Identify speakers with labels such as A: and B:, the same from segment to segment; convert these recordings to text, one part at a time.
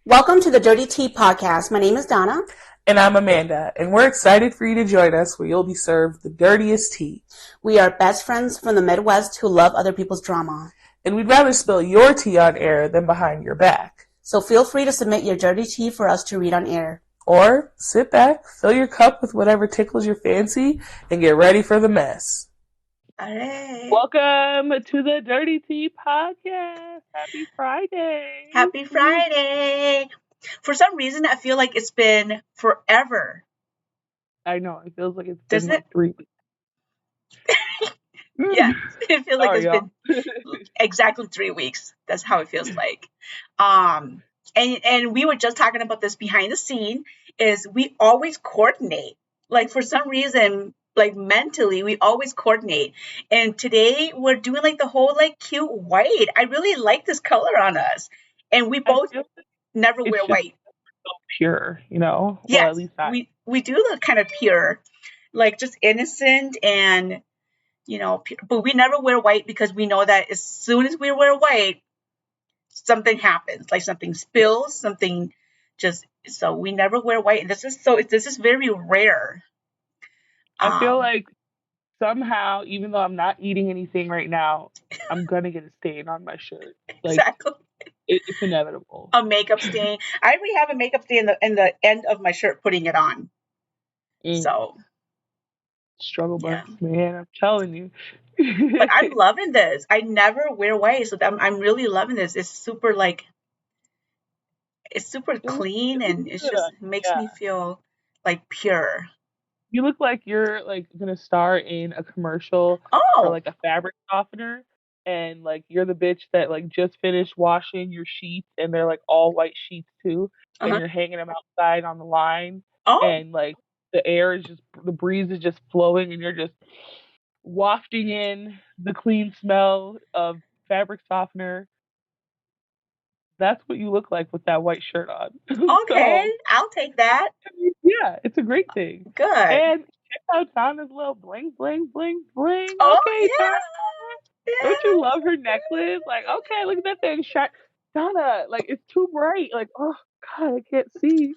A: Welcome to the Dirty Tea Podcast. My name is Donna.
B: And I'm Amanda, and we're excited for you to join us where you'll be served the dirtiest tea.
A: We are best friends from the Midwest who love other people's drama.
B: And we'd rather spill your tea on air than behind your back.
A: So feel free to submit your dirty tea for us to read on air.
B: Or sit back, fill your cup with whatever tickles your fancy, and get ready for the mess.
A: All right.
B: Welcome to the Dirty Tea Podcast. Happy Friday.
A: Happy Friday. For some reason, I feel like it's been forever.
B: I know. It feels like it's been like 3 weeks.
A: Yeah, it feels like it's been exactly 3 weeks. That's how it feels like. And we were just talking about this behind the scene, is we always coordinate. Like, for some reason, like mentally, we always coordinate. And today we're doing like the whole like cute white. I really like this color on us. And we both never wear white.
B: So pure, you know?
A: Yes,
B: well, at least
A: we do look kind of pure, like just innocent and, you know, pure. But we never wear white because we know that as soon as we wear white, something happens, like something spills, something just, so we never wear white. And this is very rare.
B: I feel like somehow, even though I'm not eating anything right now, I'm going to get a stain on my shirt. Like,
A: exactly.
B: It's inevitable.
A: A makeup stain. I already have a makeup stain in the end of my shirt putting it on. So.
B: Struggle bus, man. I'm telling you.
A: But I'm loving this. I never wear white, so I'm really loving this. It's super clean, and it just makes me feel like pure.
B: You look like you're like gonna star in a commercial for like a fabric softener, and like you're the bitch that like just finished washing your sheets, and they're like all white sheets too, and you're hanging them outside on the line, and like the breeze is just flowing, and you're just wafting in the clean smell of fabric softener. That's what you look like with that white shirt on.
A: Okay, so, I'll take that.
B: Yeah, it's a great thing.
A: Good.
B: And check out Donna's little bling, bling, bling, bling.
A: Oh,
B: okay,
A: yeah.
B: Donna. Yeah. Don't you love her necklace? Like, okay, look at that thing. Donna, like, it's too bright. Like, oh, God, I can't see.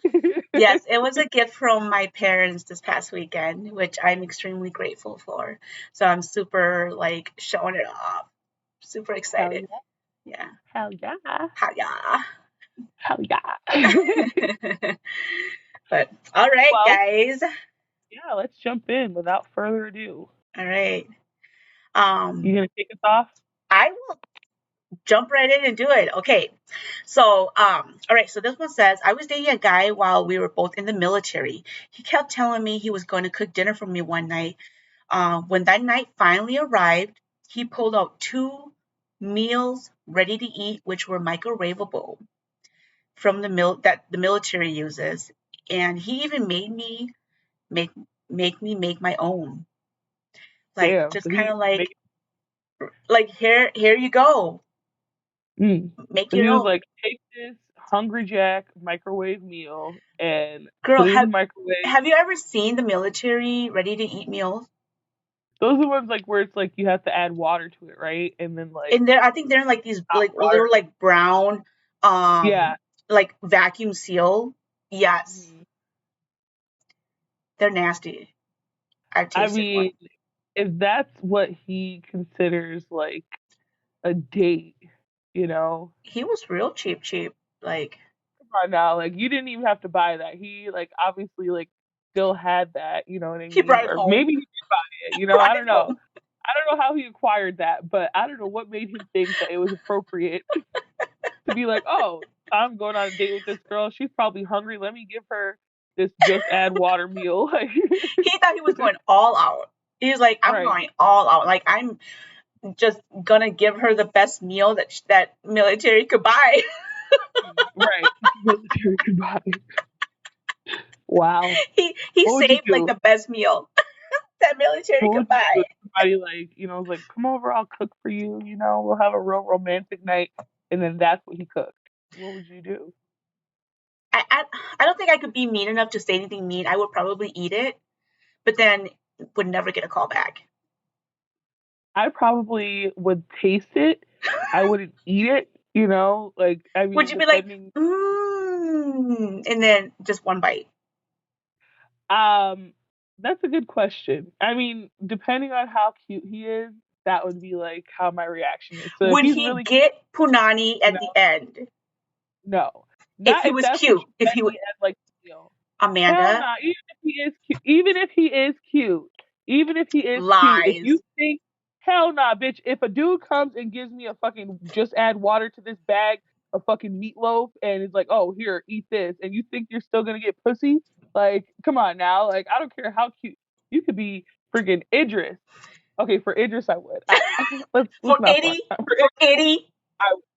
A: Yes, it was a gift from my parents this past weekend, which I'm extremely grateful for. So I'm super, like, showing it off. Super excited. Yeah.
B: Hell yeah.
A: Hell yeah.
B: Hell yeah.
A: But, all right, guys.
B: Yeah, let's jump in without further ado.
A: All right.
B: You gonna kick us off?
A: I will jump right in and do it. Okay. So, all right. So this one says, I was dating a guy while we were both in the military. He kept telling me he was going to cook dinner for me one night. When that night finally arrived, he pulled out 2 meals ready to eat, which were microwavable from the military uses. And he even made me make my own. Like, damn, just kind of like here you go. Make your own.
B: He was like, take this Hungry Jack microwave meal and
A: girl,
B: put it in the microwave.
A: Have you ever seen the military ready to eat meals?
B: Those are the ones like where it's like you have to add water to it, right? And then like,
A: and I think they're in like these like they're like brown, like vacuum seal. Yes, they're nasty.
B: I mean, if that's what he considers like a date, you know,
A: he was real cheap. Like,
B: come on now, like you didn't even have to buy that. He like obviously like still had that, you know what I mean?
A: He brought it home.
B: Maybe he did buy it, you know. I don't know. I don't know how he acquired that, but I don't know what made him think that it was appropriate to be like, oh, I'm going on a date with this girl. She's probably hungry. Let me give her this just add water meal. Like,
A: he thought he was going all out. He was like, I'm going all out. Like, I'm just gonna give her the best meal that military could buy.
B: Right, military could buy. Wow.
A: He saved like the best meal that military could buy.
B: Somebody like, you know, was like, come over, I'll cook for you. You know, we'll have a real romantic night, and then that's what he cooked. What would you do?
A: I don't think I could be mean enough to say anything mean. I would probably eat it, but then would never get a call back.
B: I probably would taste it. I wouldn't eat it, you know? Like, I mean,
A: would you be like, and then just one bite.
B: That's a good question. I mean, depending on how cute he is, that would be like how my reaction is. So if
A: Would
B: he's
A: he
B: really,
A: get punani
B: you
A: at
B: know,
A: the end
B: no,
A: if
B: not
A: he
B: if
A: was
B: that's what
A: cute?
B: you
A: If
B: meant
A: he was
B: me as like, you know, hell
A: Amanda
B: no. Even if he is cute, even if he is cute, even if he is cute, if
A: lies
B: you think, hell nah, bitch. If a dude comes and gives me a fucking just add water to this bag of fucking meatloaf and is like, oh here, eat this, and you think you're still gonna get pussy, like, come on now, like I don't care how cute you could be, freaking Idris. Okay, for Idris I would. Let's
A: for
B: not front.
A: Eddie, for Eddie,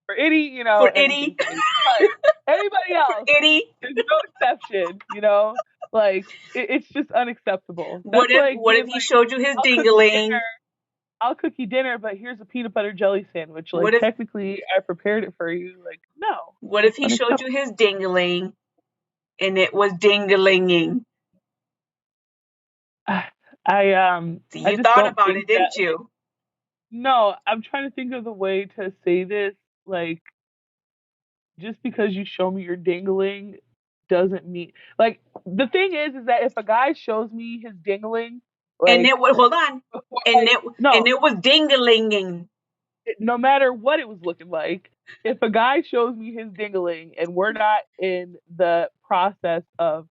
B: For Iddy, you know,
A: for
B: anything
A: Eddie,
B: for Iddy. But anybody
A: for
B: else,
A: Eddie.
B: there's no exception, you know? Like, it's just unacceptable. That's
A: What if
B: like
A: what
B: being
A: if he
B: like,
A: showed you his
B: I'll cook you
A: dingling?
B: dinner, I'll cook you dinner, but here's a peanut butter jelly sandwich.
A: What
B: Like,
A: if
B: technically, I prepared it for you. Like, no,
A: what if
B: that's
A: he showed you
B: unacceptable.
A: his dingling and it was dinglinging? See,
B: I
A: you
B: just
A: thought
B: don't
A: about
B: think
A: it,
B: that,
A: didn't
B: like,
A: you?
B: no, I'm trying to think of the way to say this. Like, just because you show me your dingling doesn't mean, like, the thing is that if a guy shows me his dingling,
A: And
B: like,
A: it was hold on,
B: before,
A: and
B: like,
A: it
B: no,
A: and it was dinglinging.
B: no matter what it was looking like, if a guy shows me his dingling and we're not in the process of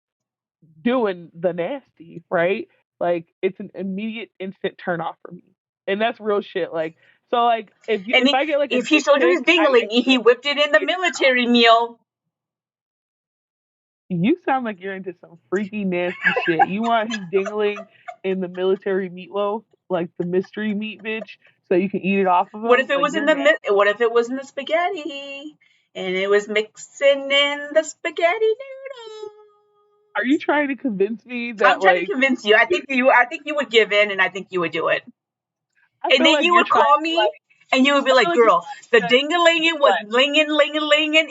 B: doing the nasty, right? Like, it's an immediate instant turn off for me. And that's real shit. Like, so like
A: And
B: if I get like a
A: if he
B: dick
A: showed you his
B: pic, I
A: dingling, he
B: can't
A: whipped it in the
B: see it.
A: military meal.
B: You sound like you're into some freaky, nasty shit. You want his dingling in the military meatloaf, like the mystery meat, bitch, so you can eat it off of
A: What
B: him?
A: if it
B: Like,
A: was in
B: you're
A: the
B: nasty.
A: what if it was in the spaghetti and it was mixing in the spaghetti noodles?
B: Are you trying to convince me
A: I'm
B: that,
A: trying to
B: like,
A: convince you. I think you would give in, and I think you would do it.
B: I
A: And
B: feel
A: then
B: like
A: you
B: you're
A: would
B: trying
A: call
B: to,
A: me,
B: like,
A: and you would be
B: I feel
A: like,
B: like you're
A: "Girl, the
B: trying to
A: ding-a-linging was
B: deflect.
A: linging, linging, linging."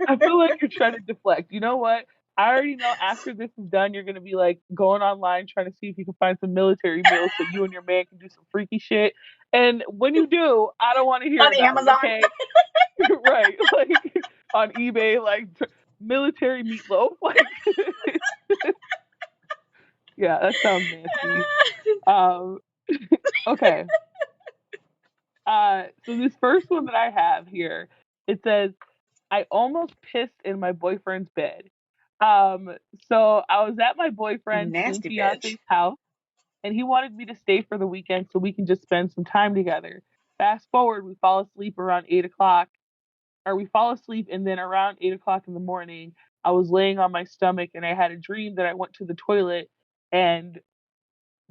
B: I feel like you're trying to deflect. You know what? I already know after this is done, you're gonna be like going online trying to see if you can find some military meals so you and your man can do some freaky shit. And when you do, I don't want to hear
A: On
B: about it.
A: Amazon.
B: Okay? Right? Like on eBay, like military meatloaf. Like, yeah, that sounds nasty. Um, okay. So this first one that I have here, it says, I almost pissed in my boyfriend's bed. Um, so I was at my boyfriend's soon
A: Nasty bitch.
B: fiance's house, and he wanted me to stay for the weekend so we can just spend some time together. Fast forward, we fall asleep around 8 o'clock, or we fall asleep, and then around 8 o'clock in the morning, I was laying on my stomach and I had a dream that I went to the toilet and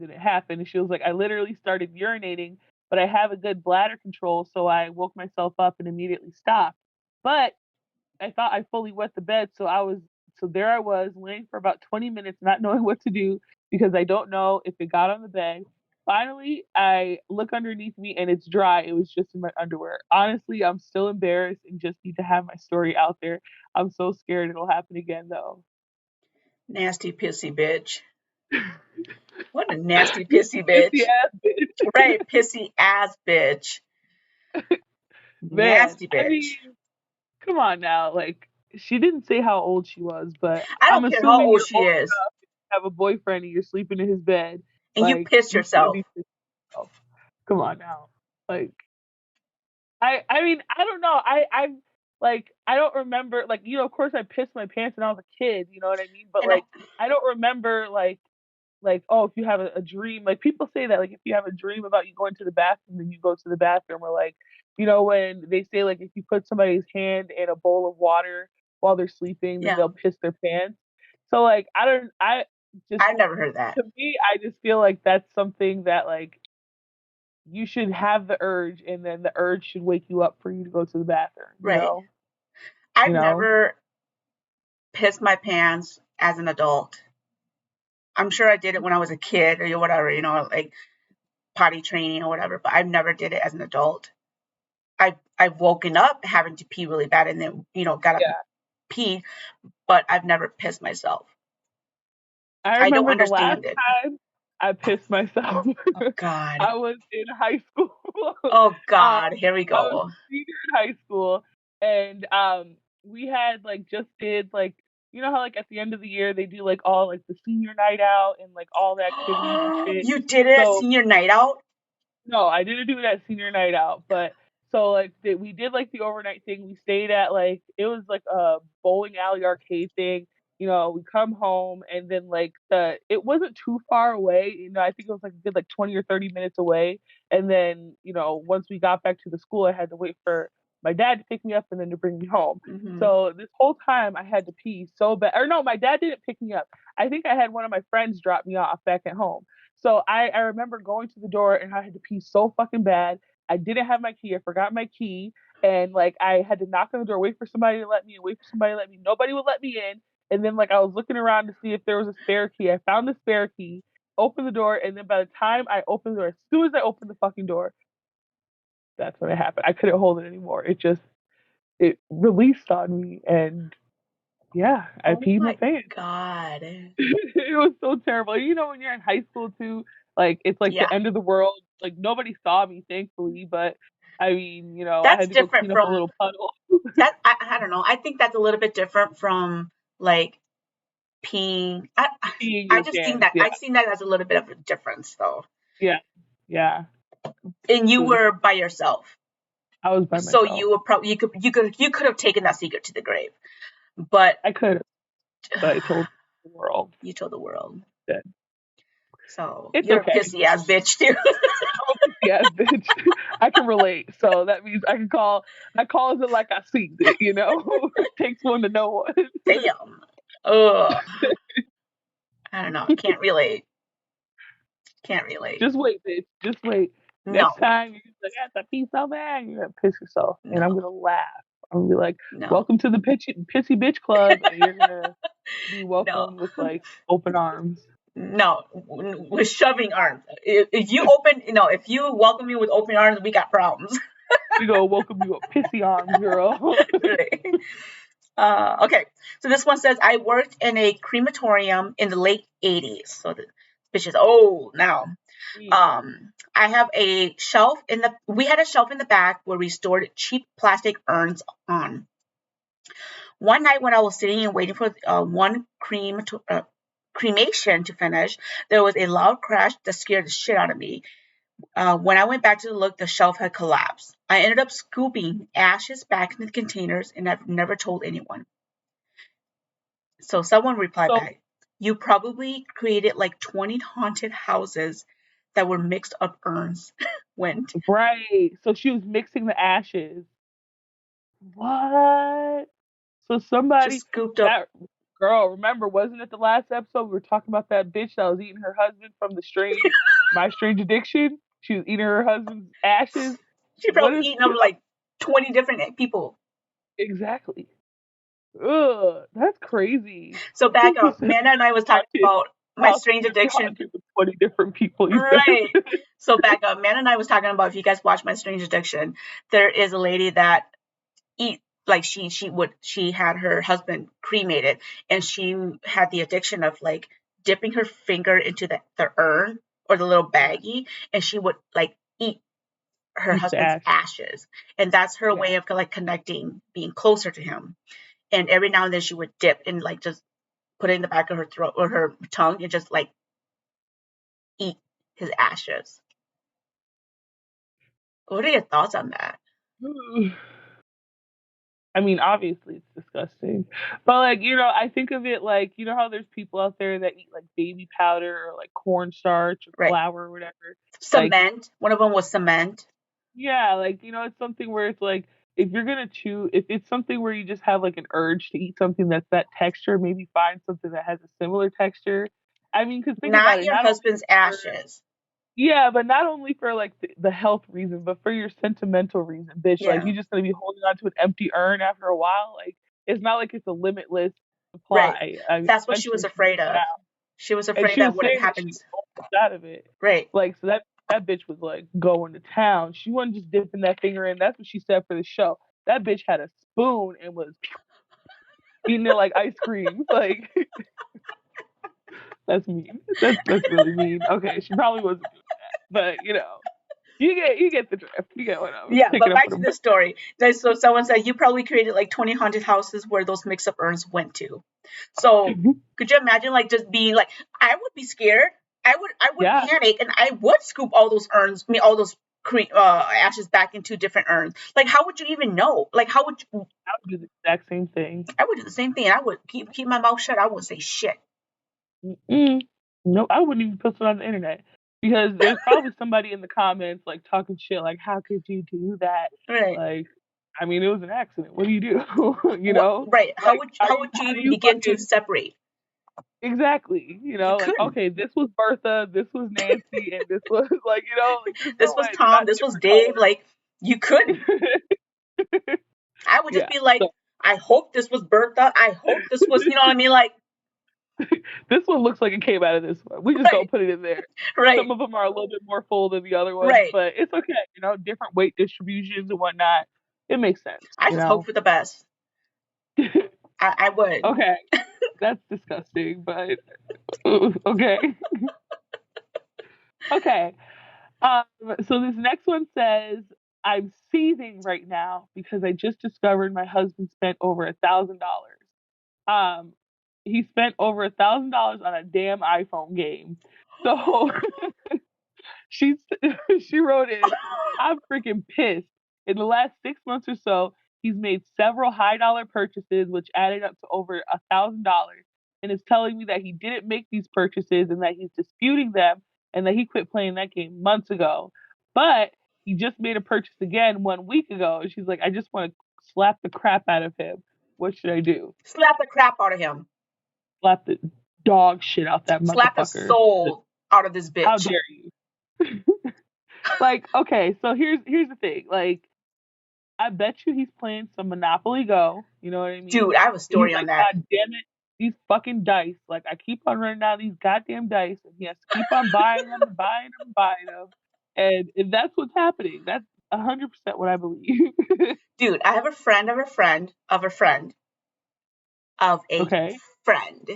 B: didn't happen. And she was like, I literally started urinating, but I have a good bladder control, so I woke myself up and immediately stopped. But I thought I fully wet the bed, so there I was laying for about 20 minutes not knowing what to do because I don't know if it got on the bed. Finally, I look underneath me and it's dry. It was just in my underwear. Honestly, I'm still embarrassed and just need to have my story out there. I'm so scared it'll happen again though.
A: Nasty pissy bitch. What a nasty
B: You
A: pissy
B: pissy
A: bitch.
B: ass bitch.
A: Right, pissy ass bitch.
B: Man,
A: Nasty
B: I
A: bitch.
B: mean, come on now. Like, she didn't say how old she was, but
A: I
B: I'm
A: don't care how
B: assuming
A: old
B: you're
A: she
B: old
A: is.
B: enough to have a boyfriend and you're sleeping in his bed.
A: And you
B: Like,
A: piss
B: you can't
A: yourself.
B: be pissed off. Come on now. Like, I mean, I don't know. I don't remember, like, of course I pissed my pants when I was a kid, you know what I mean? But
A: And I,
B: like, I don't remember like, oh, if you have a dream, like, people say that, like, if you have a dream about you going to the bathroom, then you go to the bathroom, or like, when they say, like, if you put somebody's hand in a bowl of water while they're sleeping, then
A: yeah,
B: they'll piss their pants. So like, I just,
A: I've never heard that.
B: to me, I just feel like that's something that, like, you should have the urge, and then the urge should wake you up for you to go to the bathroom,
A: Right.
B: you
A: I've
B: know
A: never pissed my pants as an adult. I'm sure I did it when I was a kid or whatever, like potty training or whatever, but I've never did it as an adult. I've woken up having to pee really bad and then, got up and
B: Yeah.
A: peed, but I've never pissed myself.
B: I
A: I don't
B: remember the last
A: understand it.
B: time I pissed myself.
A: Oh God.
B: I was in high school.
A: Oh
B: um,
A: God. Here we
B: I was
A: go.
B: a senior in high school, and we had like just did like you know how like at the end of the year they do like all like the senior night out and like all the activities and shit.
A: You did it at
B: So
A: senior night out?
B: no, I didn't do that senior night out, but so like we did like the overnight thing. We stayed at like it was like a bowling alley arcade thing. You know, we come home and then like it wasn't too far away. You know, I think it was like a good like 20 or 30 minutes away. And then once we got back to the school, I had to wait for my dad to pick me up and then to bring me home.
A: Mm-hmm.
B: So this whole time I had to pee so bad. Or no, my dad didn't pick me up. I think I had one of my friends drop me off back at home. So I remember going to the door and I had to pee so fucking bad. I didn't have my key. I forgot my key. And like I had to knock on the door, wait for somebody to let me in, wait for somebody to let me. Nobody would let me in. And then like I was looking around to see if there was a spare key. I found the spare key, opened the door, and then by the time I opened the door, as soon as I opened the fucking door, that's when it happened. I couldn't hold it anymore. It released on me and yeah, I
A: Oh
B: peed my
A: my
B: pants.
A: God.
B: It was so terrible. You know, when you're in high school too, like it's like
A: Yeah.
B: the end of the world. Like nobody saw me, thankfully, but I mean, I
A: That's
B: had to go
A: different
B: clean up a
A: from
B: little puddle.
A: that. I don't know. I think that's a little bit different from like peeing.
B: Peeing
A: I
B: your
A: just think
B: pants.
A: that
B: Yeah,
A: I've seen that as a little bit of a difference though.
B: yeah, yeah.
A: And you
B: It was.
A: were by yourself.
B: I was by
A: So
B: myself.
A: you were probably you could have taken that secret to the grave. But
B: I could, but I told the world
A: you told the world.
B: that
A: So
B: it's
A: you're a
B: okay.
A: pissy ass bitch too.
B: I'm a pissy ass bitch. I can relate. So that means I can call. I calls it like I see it. It takes one to know one.
A: Damn. Ugh. I don't know. Can't relate. Can't relate.
B: Just wait, bitch. Just wait. Next
A: No.
B: time you're like, I have to pee so bad, you're gonna piss yourself, and I'm
A: No.
B: gonna laugh. I'm gonna be like,
A: No.
B: "Welcome to the pissy bitch club," and you're gonna be
A: No.
B: welcomed with like open arms.
A: No. With shoving arms. If you open, if you welcome me with open arms, we got problems.
B: We go welcome you with pissy arms, girl.
A: Right. Okay. So this one says, I worked in a crematorium in the late 80s. So the bitch is old now. I have a shelf we had a shelf in the back where we stored cheap plastic urns on. One night when I was sitting and waiting for one cremation to finish, there was a loud crash that scared the shit out of me. When I went back to look, the shelf had collapsed. I ended up scooping ashes back in the containers, and I've never told anyone. So someone replied
B: So
A: back, you probably created like 20 haunted houses that were mixed up urns. Went.
B: right, so she was mixing the ashes. What? So
A: Just
B: somebody
A: scooped up.
B: that girl, remember, wasn't it the last episode we were talking about that bitch that was eating her husband from My Strange Addiction? She was eating her husband's ashes.
A: She
B: What
A: probably
B: if
A: eaten them like 20 different people.
B: exactly? Ugh, that's crazy.
A: So back
B: Who
A: up.
B: said
A: Amanda and I was talking
B: haunted
A: about my
B: house
A: strange
B: can be
A: addiction.
B: haunted with 20 different people, you
A: Right.
B: said?
A: So back up. Amanda and I was talking about, if you guys watch My Strange Addiction, there is a lady that eat like she had her husband cremated, and she had the addiction of like dipping her finger into the urn or the little
B: Yeah.
A: baggie, and she would like eat her
B: Eat the
A: husband's
B: ash.
A: ashes, and that's her
B: Yeah.
A: way of like connecting, being closer to him. And every now and then she would dip and like just put it in the back of her throat or her tongue and just like eat his ashes. What are your thoughts on that?
B: I mean, obviously it's disgusting. But like, I think of it like, how there's people out there that eat like baby powder or like cornstarch or
A: Right.
B: flour or whatever. Like,
A: Cement. One of them was cement.
B: yeah, like, it's something where it's like if you're gonna chew if it's something where you just have like an urge to eat something that's that texture, maybe find something that has a similar texture. I mean, because think about
A: Not
B: it,
A: your
B: not only
A: husband's
B: for
A: ashes.
B: yeah, but not only for like the health reason, but for your sentimental reason, bitch. Like
A: Yeah.
B: you're just gonna be holding on to an empty urn after a while. Like it's not like it's a limitless
A: Right.
B: supply. I mean,
A: That's what she was
B: eventually she's
A: afraid
B: gonna run
A: of.
B: out.
A: She was
B: And
A: afraid
B: she
A: that
B: was
A: what had
B: saying that
A: happened.
B: she almost out of it.
A: Right.
B: Like so that bitch was like going to town. She wasn't just dipping that finger in. That's what she said for the show. That bitch had a spoon and was eating it like ice cream. Like that's mean. That's really mean. Okay, she probably wasn't doing that, but You get the drift. You get what I'm
A: Yeah,
B: picking
A: but
B: up
A: back
B: what
A: to
B: I'm.
A: this story. So someone said you probably created like 20 haunted houses where those mix-up urns went to. So could you imagine like just being like, I would be scared. I would
B: Yeah,
A: panic, and I would scoop all those urns, I mean all those ashes back into different urns. Like how would you even know? Like how would you,
B: I would do the exact same thing.
A: I would do the same thing. I would keep my mouth shut. I wouldn't say shit.
B: Mm-mm. No, I wouldn't even post it on the internet because there's probably somebody in the comments like talking shit, like, "How could you do that?"
A: Right.
B: Like, I mean, it was an accident. What do you do? You
A: What,
B: know,
A: right.
B: like,
A: How would you
B: how do
A: even
B: you
A: begin to
B: fucking
A: separate?
B: exactly? You
A: You
B: know, like,
A: couldn't.
B: okay, this was Bertha, this was Nancy, and this was like, like, there's
A: This
B: no
A: was
B: way they're
A: Tom.
B: not
A: This was
B: different
A: Dave.
B: colors.
A: Like you couldn't. I would just
B: Yeah.
A: be like,
B: So
A: I hope this was Bertha. I hope this was, you know what I mean? Like,
B: this one looks like it came out of this one. We just
A: right,
B: gonna put it in there. Some
A: right,
B: of them are a little bit more full than the other ones,
A: right.
B: but it's okay. You know, different weight distributions and whatnot. It makes sense.
A: I
B: You
A: just hope
B: know.
A: for the best. I would.
B: Okay, that's disgusting, but okay, okay. Um, so this next one says, "I'm seething right now because I just discovered my husband spent over $1,000. Um, he spent over $1,000 on a damn iPhone game. So she she wrote in, I'm freaking pissed. In the last 6 months or so, he's made several high dollar purchases, which added up to over $1,000, and is telling me that he didn't make these purchases and that he's disputing them and that he quit playing that game months ago. But he just made a purchase again 1 week ago. And she's like, I just want to slap the crap out of him. What should I do?
A: Slap the crap out of him.
B: Slap the dog shit out that
A: Slap the
B: motherfucker.
A: soul out of this
B: How
A: bitch.
B: dare you? Like, okay, so here's the thing. Like, I bet you he's playing some Monopoly Go. You know what I
A: Dude,
B: mean?
A: I have a
B: And he's
A: story on
B: like,
A: that.
B: God damn it, these fucking dice. Like, I keep on running out of these goddamn dice, and he has to keep on buying them and buying them and buying them. And if that's what's happening, that's 100% what I believe.
A: Dude, I have a friend of a friend of a friend of a
B: Okay.
A: friend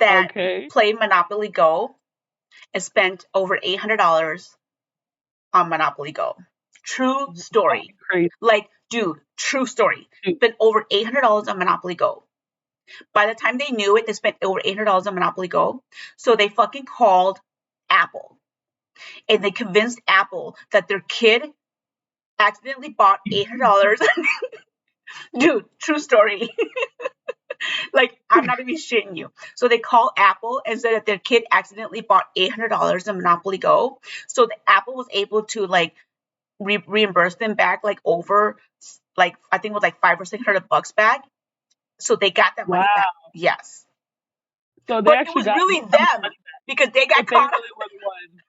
A: that
B: Okay.
A: played Monopoly Go and spent over $800 on Monopoly Go. True story.
B: Fucking crazy.
A: Like, dude, true story.
B: Dude,
A: Spent over $800 on Monopoly Go. By the time they knew it, they spent over $800 on Monopoly Go. So they fucking called Apple and they convinced Apple that their kid accidentally bought $800. Dude, true story. Like, I'm not even shitting you. So they call Apple and said that their kid accidentally bought $800 in Monopoly Go. So the Apple was able to like reimburse them back like over like I think it was like $500 or $600 back. So they got that money back.
B: wow.
A: Yes.
B: So they
A: But it
B: actually
A: was
B: got
A: really
B: some
A: them
B: money,
A: because they got
B: but they
A: caught up.
B: really were the ones.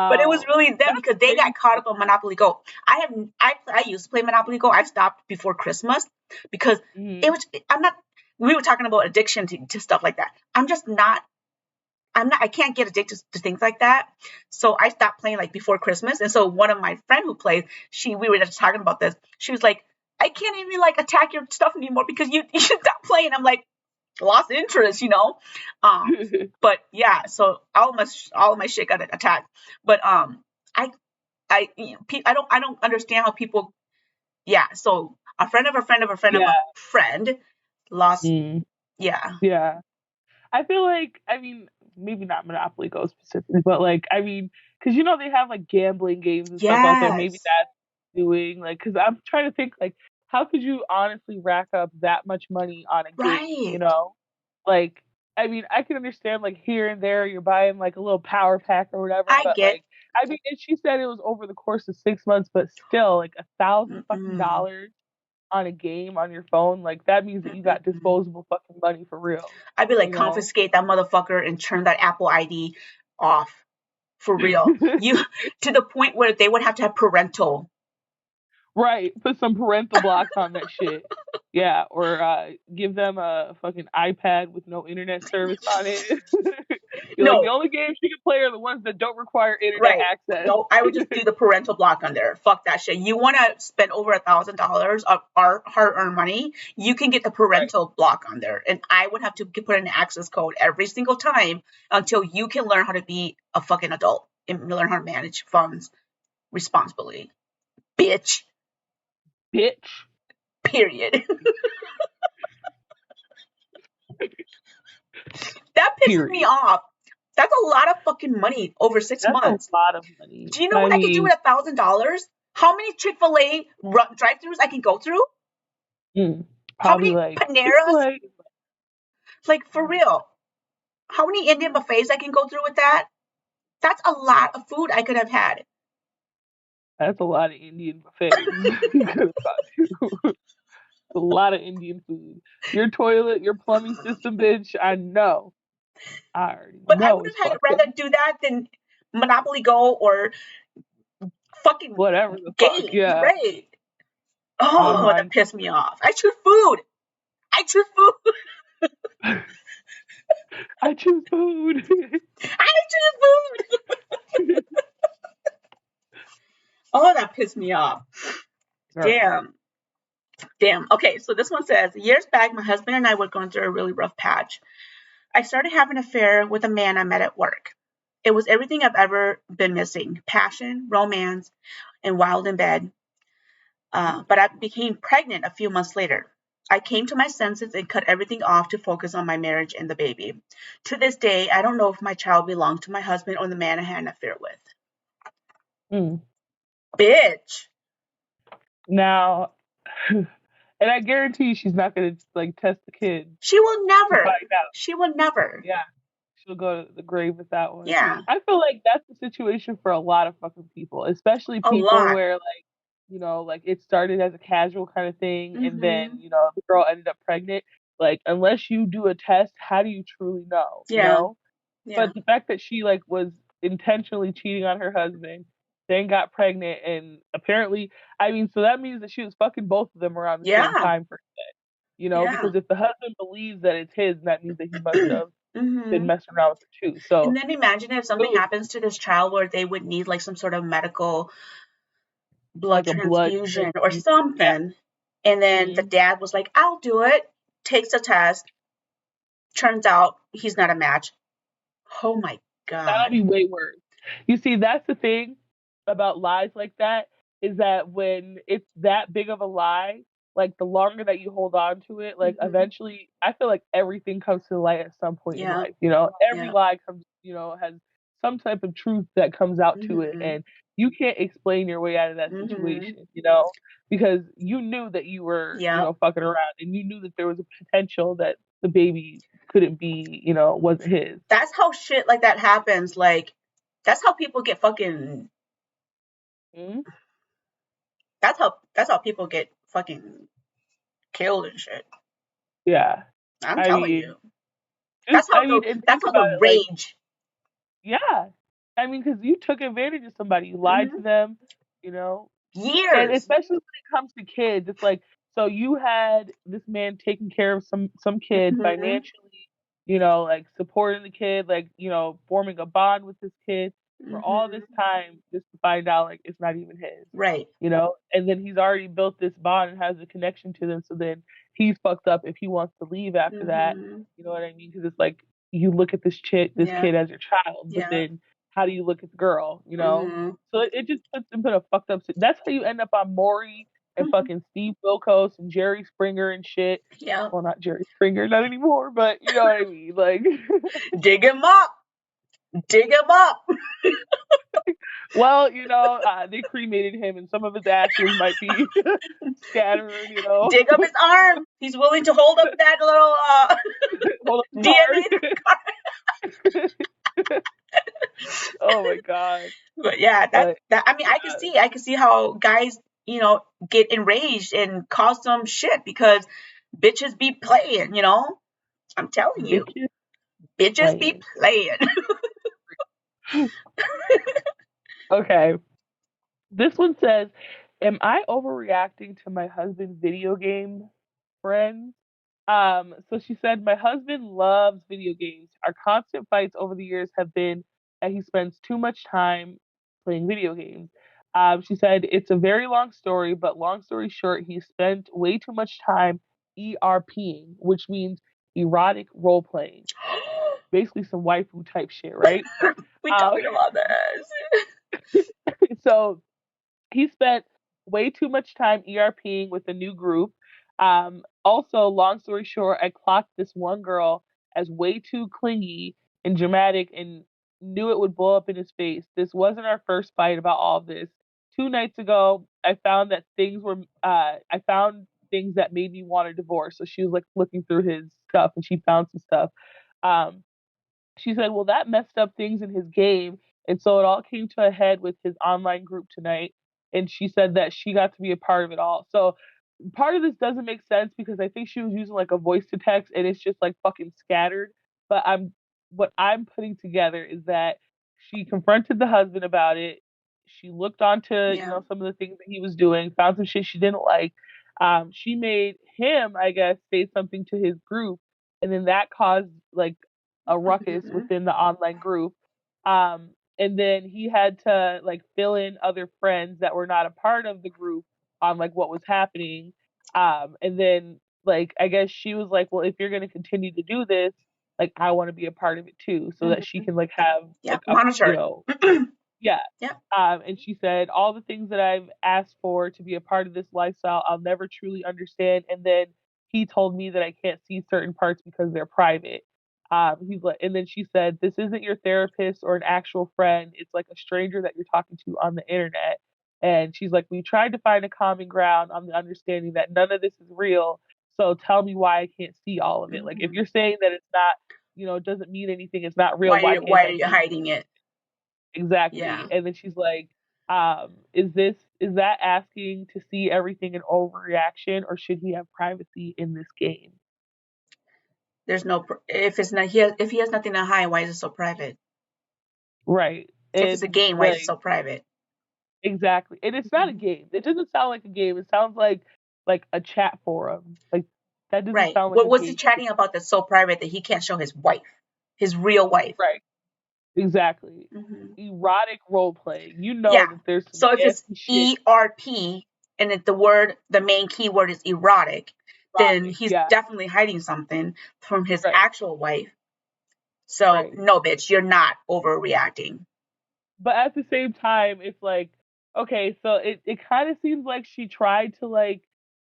A: But it was
B: Wow.
A: really them
B: That's
A: because they got
B: crazy.
A: caught up on Monopoly Go. I used to play Monopoly Go. I stopped before Christmas because it
B: Mhm.
A: was I'm not we were talking about addiction to stuff like that. I can't get addicted to things like that. So I stopped playing like before Christmas. And so one of my friend who plays, we were just talking about this. She was like, I can't even like attack your stuff anymore because you stopped playing. I'm like, lost interest, you know. But yeah, so all of my shit got attacked. But I I don't understand how people. Yeah, so a friend of a friend of a friend of
B: Yeah.
A: a friend lost.
B: Mm.
A: Yeah.
B: Yeah. I feel like, I mean, maybe not Monopoly Go specifically, but like, I mean, because they have like gambling games and stuff out there. Maybe
A: Yes.
B: that's doing like, because I'm trying to think like, how could you honestly rack up that much money on a game? You
A: Right.
B: know, like, I mean, I can understand like here and there you're buying like a little power pack or whatever,
A: I
B: but
A: get.
B: like, I mean, and she said it was over the course of 6 months, but still like 1,000 fucking
A: Mm-mm.
B: dollars on a game on your phone, like that means that you got
A: Mm-mm.
B: disposable fucking money for real,
A: I'd be like,
B: you know?
A: confiscate that motherfucker and turn that Apple ID off for real. You to the point where they would have to have parental.
B: Right, put some parental blocks on that shit. Yeah, or give them a fucking iPad with no internet service on it. You're like, the
A: No,
B: only games you can play are the ones that don't require internet
A: right.
B: access.
A: No, I would just do the parental block on there. Fuck that shit. You want to spend over $1,000 of our hard-earned money? You can get the
B: Right,
A: parental block on there, and I would have to put in an access code every single time until you can learn how to be a fucking adult. and learn how to manage funds responsibly. Bitch.
B: Bitch.
A: Period. That pisses me
B: Period.
A: off. That's a lot of fucking money over 6
B: That's a
A: months.
B: lot of money.
A: Do you know
B: I
A: what I could do
B: mean,
A: with $1,000? How many Chick-fil-A drive-thrus I can go through? How
B: probably
A: many
B: like
A: Paneras?
B: Chick-fil-A.
A: Like, for real. How many Indian buffets I can go through with that? That's a lot of food I could have had.
B: That's a lot of Indian buffets. You could have gone to a lot of Indian food. Your toilet, your plumbing system, bitch. I know. I already
A: But I
B: know
A: would
B: it's
A: have had
B: fucked up.
A: rather do that than Monopoly Go or fucking
B: Whatever the fuck,
A: games,
B: yeah.
A: right?
B: I don't
A: Oh, that
B: mind.
A: pissed me off. I choose food. I choose food.
B: I choose food.
A: I choose food. Oh, that pissed me off.
B: Girl.
A: Damn. Damn. Okay, so this one says, years back, my husband and I were going through a really rough patch. I started having an affair with a man I met at work. It was everything I've ever been missing: passion, romance, and wild in bed. But I became pregnant a few months later. I came to my senses and cut everything off to focus on my marriage and the baby. To this day, I don't know if my child belonged to my husband or the man I had an affair with.
B: Mm.
A: Bitch.
B: Now, and I guarantee she's not gonna like test the kid
A: She will
B: to
A: never.
B: find out.
A: She will never.
B: Yeah, she'll go to the grave with that one.
A: Yeah,
B: I feel like that's the situation for a lot of fucking people, especially
A: a
B: people
A: lot.
B: where like, like it started as a casual kind of thing and then,
A: Mm-hmm.
B: the girl ended up pregnant. Like, unless you do a test, how do you truly know,
A: Yeah, yeah,
B: But the fact that she like was intentionally cheating on her husband, then got pregnant and apparently, I mean, so that means that she was fucking both of them around the same
A: yeah,
B: time
A: yeah.
B: because if the husband believes that it's his, that means that he must have been
A: Mm-hmm.
B: messing around with her too.
A: And
B: So
A: then imagine if something
B: ooh,
A: happens to this child where they would need like some sort of medical blood
B: like a blood
A: transfusion or
B: transfusion. Yeah.
A: something. And then the
B: Mm-hmm.
A: dad was like, I'll do it. Takes a test. Turns out he's not a match. Oh my
B: That'll
A: God.
B: be way worse. You see, that's the thing about lies like that is that when it's that big of a lie, like the longer that you hold on to it, like
A: Mm-hmm.
B: eventually, I feel like everything comes to light at some point in
A: Yeah,
B: life. Every
A: yeah.
B: lie comes, has some type of truth that comes out to it,
A: Mm-hmm.
B: and you can't explain your way out of that
A: Mm-hmm.
B: situation, because you knew that you were,
A: Yep.
B: fucking around, and you knew that there was a potential that the baby couldn't be, wasn't his.
A: That's how shit like that happens. Like, that's how people get fucking.
B: Mm-hmm.
A: That's how people get fucking killed and shit.
B: Yeah.
A: I'm
B: I
A: telling
B: mean,
A: you. That's how the
B: and
A: that's
B: think
A: how
B: about
A: the
B: it, like,
A: rage.
B: yeah. I mean, because you took advantage of somebody, you lied to
A: Hmm.
B: them, you know, and
A: Years.
B: especially when it comes to kids, it's like, so you had this man taking care of some kid
A: Hmm.
B: financially, like supporting the kid, like, forming a bond with this kid for all this
A: Hmm.
B: time just to find out like it's not even his.
A: Right.
B: And then he's already built this bond and has a connection to them. So then he's fucked up if he wants to leave after that.
A: Hmm.
B: You know what I mean? Because it's like you look at this
A: Yeah.
B: kid as your child, but
A: Yeah.
B: then how do you look at the girl?
A: Hmm.
B: So it just puts them in a fucked up. That's how you end up on Maury and fucking Steve Wilkos and Jerry Springer and shit.
A: Yeah.
B: Well, not Jerry Springer, not anymore, but you know what I mean. Like,
A: Dig him up. Dig him up.
B: well, they cremated him, and some of his ashes might be scattered.
A: Dig up his arm. He's willing to hold up that little
B: Hold up the
A: DNA.
B: card. Oh my god!
A: But yeah,
B: But
A: that I mean,
B: yeah,
A: I can see how guys, get enraged and cause some shit because bitches be playing. I'm telling you,
B: bitches
A: bitches be
B: playing.
A: playing.
B: Okay, this one says, "Am I overreacting to my husband's video game friends?" So she said, "My husband loves video games. Our constant fights over the years have been that he spends too much time playing video games." She said, "It's a very long story, but long story short, he spent way too much time ERPing, which means erotic role playing." basically some waifu type shit, right?
A: We
B: Um,
A: talked about this.
B: so he spent way too much time ERPing with a new group. Also, long story short, I clocked this one girl as way too clingy and dramatic and knew it would blow up in his face. This wasn't our first fight about all of this. 2 nights ago, I found things that made me want a divorce. So she was like looking through his stuff and she found some stuff. Um, she said, well, that messed up things in his game. And so it all came to a head with his online group tonight. And she said that she got to be a part of it all. So part of this doesn't make sense because I think she was using like a voice to text and it's just like fucking scattered. But what I'm putting together is that she confronted the husband about it. She looked onto,
A: Yeah.
B: some of the things that he was doing, found some shit she didn't like. She made him, I guess, say something to his group, and then that caused like a ruckus
A: Mm-hmm.
B: within the online group. Um, and then he had to like fill in other friends that were not a part of the group on like what was happening. And then like I guess she was like, well, if you're gonna continue to do this, like I want to be a part of it too, so that she
A: Mm-hmm.
B: can like have
A: Yeah.
B: like a
A: Monitor it.
B: yeah.
A: Yeah.
B: And she said, all the things that I've asked for to be a part of this lifestyle, I'll never truly understand. And then he told me that I can't see certain parts because they're private. He's like, and then she said, this isn't your therapist or an actual friend. It's like a stranger that you're talking to on the internet. And she's like, we tried to find a common ground on the understanding that none of this is real. So tell me why I can't see all of it. Like, if
A: Mm-hmm.
B: you're saying that it's not, it doesn't mean anything, it's not real,
A: Why
B: why
A: are
B: can't
A: why are
B: I
A: you
B: see
A: hiding it?
B: exactly?
A: Yeah.
B: And then she's like, is that asking to see everything in overreaction, or should he have privacy in this game?
A: There's no if it's not here if he has nothing to hide, why is it so private?
B: Right.
A: If it's a
B: And
A: game, why is it
B: like
A: so private?
B: exactly. And it's not a
A: Mm-hmm.
B: game. It doesn't sound like a game. It sounds like a chat forum. Like that doesn't
A: Right.
B: sound like
A: What
B: a
A: was he
B: game.
A: chatting about that's so private that he can't show his wife, his real wife?
B: Right. Exactly.
A: Mm-hmm.
B: Erotic role playing. You know
A: Yeah.
B: that there's some
A: So if it's
B: nasty shit
A: ERP and if the main keyword is erotic, then
B: erotic.
A: he's
B: Yeah.
A: definitely hiding something from his
B: Right.
A: actual wife. So
B: Right.
A: no, bitch, you're not overreacting.
B: But at the same time, it's like, okay, so it kind of seems like she tried to like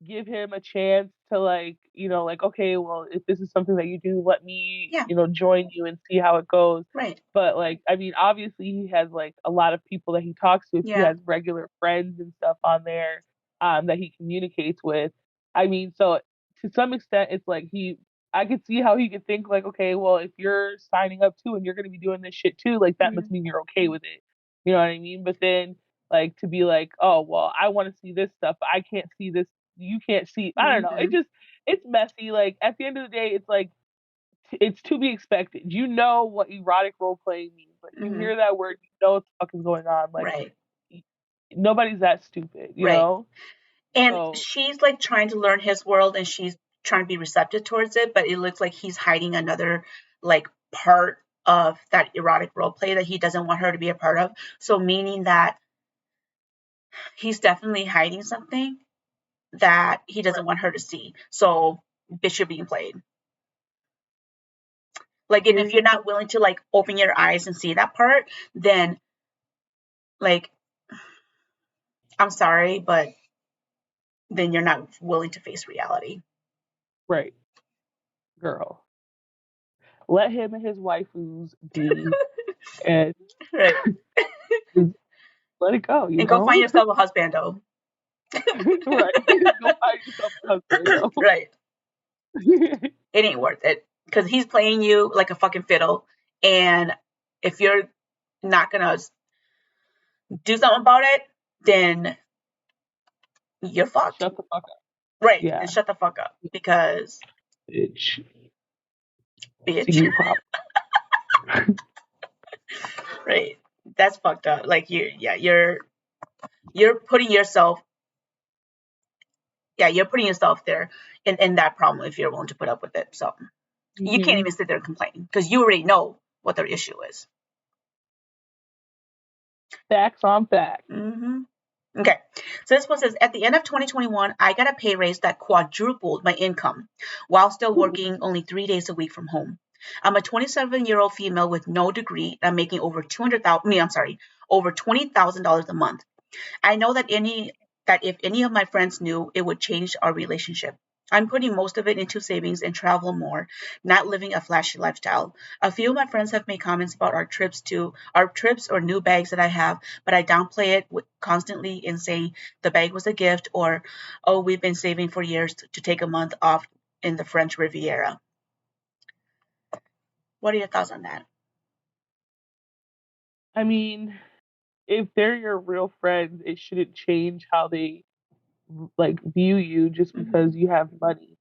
B: give him a chance to like, like, okay, well, if this is something that you do, let me,
A: Yeah.
B: join you and see how it goes.
A: Right.
B: But like, I mean, obviously he has like a lot of people that he talks with. He
A: Yeah.
B: has regular friends and stuff on there that he communicates with. I mean, so to some extent, it's like I could see how he could think like, okay, well, if you're signing up too and you're going to be doing this shit too, like that
A: Mm-hmm.
B: must mean you're okay with it. You know what I mean? But then like to be like, oh, well, I want to see this stuff, but I can't see this. You can't see. I don't know.
A: Mm-hmm.
B: It's messy. Like at the end of the day, it's like it's to be expected. You know what erotic role playing means. Like you
A: Mm-hmm.
B: hear that word, you know what the fuck is going on. Like
A: Right.
B: nobody's that stupid, you
A: Right.
B: know?
A: And
B: So
A: she's like trying to learn his world and she's trying to be receptive towards it, but it looks like he's hiding another like part of that erotic role play that he doesn't want her to be a part of. So meaning that he's definitely hiding something that he doesn't want her to see. So bitch, you're being played. Like, and if you're not willing to like open your eyes and see that part, then like I'm sorry, but then you're not willing to face reality.
B: right, girl. Let him and his waifus be and
A: Right.
B: just let it go, you
A: And go find
B: know?
A: yourself a husbando.
B: Right. Go find yourself a husband, though.
A: Right. It ain't worth it. Because he's playing you like a fucking fiddle. And if you're not gonna do something about it, then you're fucked.
B: Shut the fuck up.
A: Right. Then
B: Yeah.
A: shut the fuck up. Because
B: Bitch. To
A: bitch.
B: you problem.
A: Right. That's fucked up. Like you're putting yourself you're putting yourself there in that problem if you're willing to put up with it. So you can't
B: Mm-hmm.
A: even sit there and complain because you already know what their issue is.
B: Facts on facts.
A: Mm-hmm. Okay, so this one says, at the end of 2021, I got a pay raise that quadrupled my income while still
B: Ooh.
A: working only 3 days a week from home. I'm a 27-year-old female with no degree. I'm making over 200,000. I'm sorry, over $20,000 a month. I know that if any of my friends knew, it would change our relationship. I'm putting most of it into savings and travel more, not living a flashy lifestyle. A few of my friends have made comments about our trips or new bags that I have, but I downplay it constantly and say the bag was a gift or, oh, we've been saving for years to take a month off in the French Riviera. What are your thoughts on that?
B: I mean, if they're your real friends, it shouldn't change how they like view you just
A: Mm-hmm.
B: because you have money.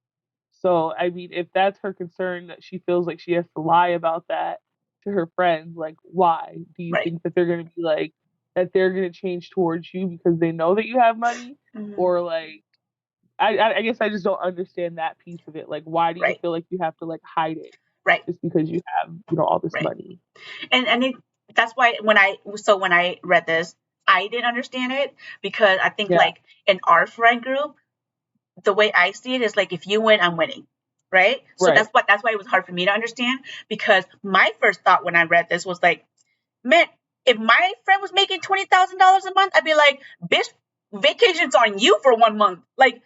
B: So, I mean, if that's her concern that she feels like she has to lie about that to her friends, like, why? Do you
A: Right.
B: think that they're going to be like, that they're going to change towards you because they know that you have money?
A: Mm-hmm.
B: Or, like, I guess I just don't understand that piece of it. Like, why do you
A: Right.
B: feel like you have to, like, hide it
A: Right.
B: just because you have, all this
A: Right.
B: money?
A: That's why when I read this, I didn't understand it because I think
B: Yeah,
A: like in our friend group, the way I see it is like if you win, I'm winning. Right? So
B: right.
A: that's why it was hard for me to understand because my first thought when I read this was like, man, if my friend was making $20,000 a month, I'd be like, bitch, vacation's on you for 1 month. Like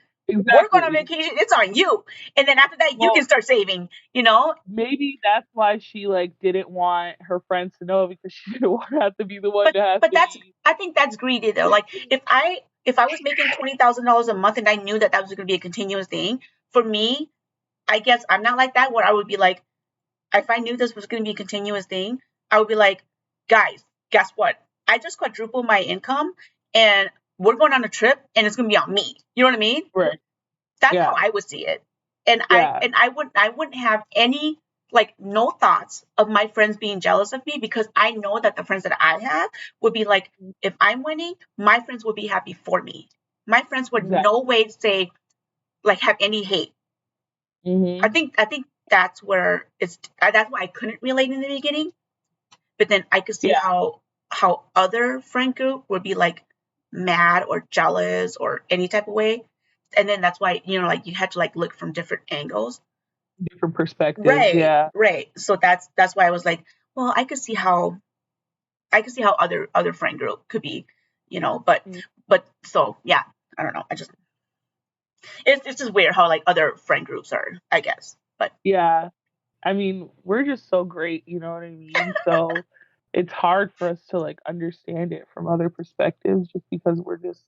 A: we're going on
B: Exactly.
A: vacation, it's on you. And then after that you can
B: Well,
A: start saving, you know?
B: maybe that's why she, like, didn't want her friends to know because she didn't want to have to be the one
A: But
B: to have
A: but
B: to
A: that's
B: be.
A: I think that's greedy though. Like if I was making $20,000 a month and I knew that that was going to be a continuous thing, for me, I guess I'm not like that. Where I would be like, if I knew this was going to be a continuous thing, I would be like, guys, guess what? I just quadrupled my income, and we're going on a trip, and it's going to be on me. You know what I mean?
B: Right.
A: That's how
B: Yeah.
A: I would see it. And I
B: Yeah.
A: and I wouldn't have any like no thoughts of my friends being jealous of me because I know that the friends that I have would be like, if I'm winning, my friends would be happy for me. My friends would no
B: Exactly.
A: way say like have any hate.
B: Mhm.
A: I think that's where that's why I couldn't relate in the beginning. But then I could see
B: Yeah.
A: how other friend group would be like mad or jealous or any type of way. And then that's why, like you had to like look from different angles.
B: Different perspectives.
A: Right,
B: Yeah.
A: right. So that's why I was like, well, I could see how other friend group could be, but
B: Mm.
A: so yeah, I don't know. It's just weird how like other friend groups are, I guess. But
B: Yeah. I mean, we're just so great, you know what I mean? So it's hard for us to, like, understand it from other perspectives just because we're just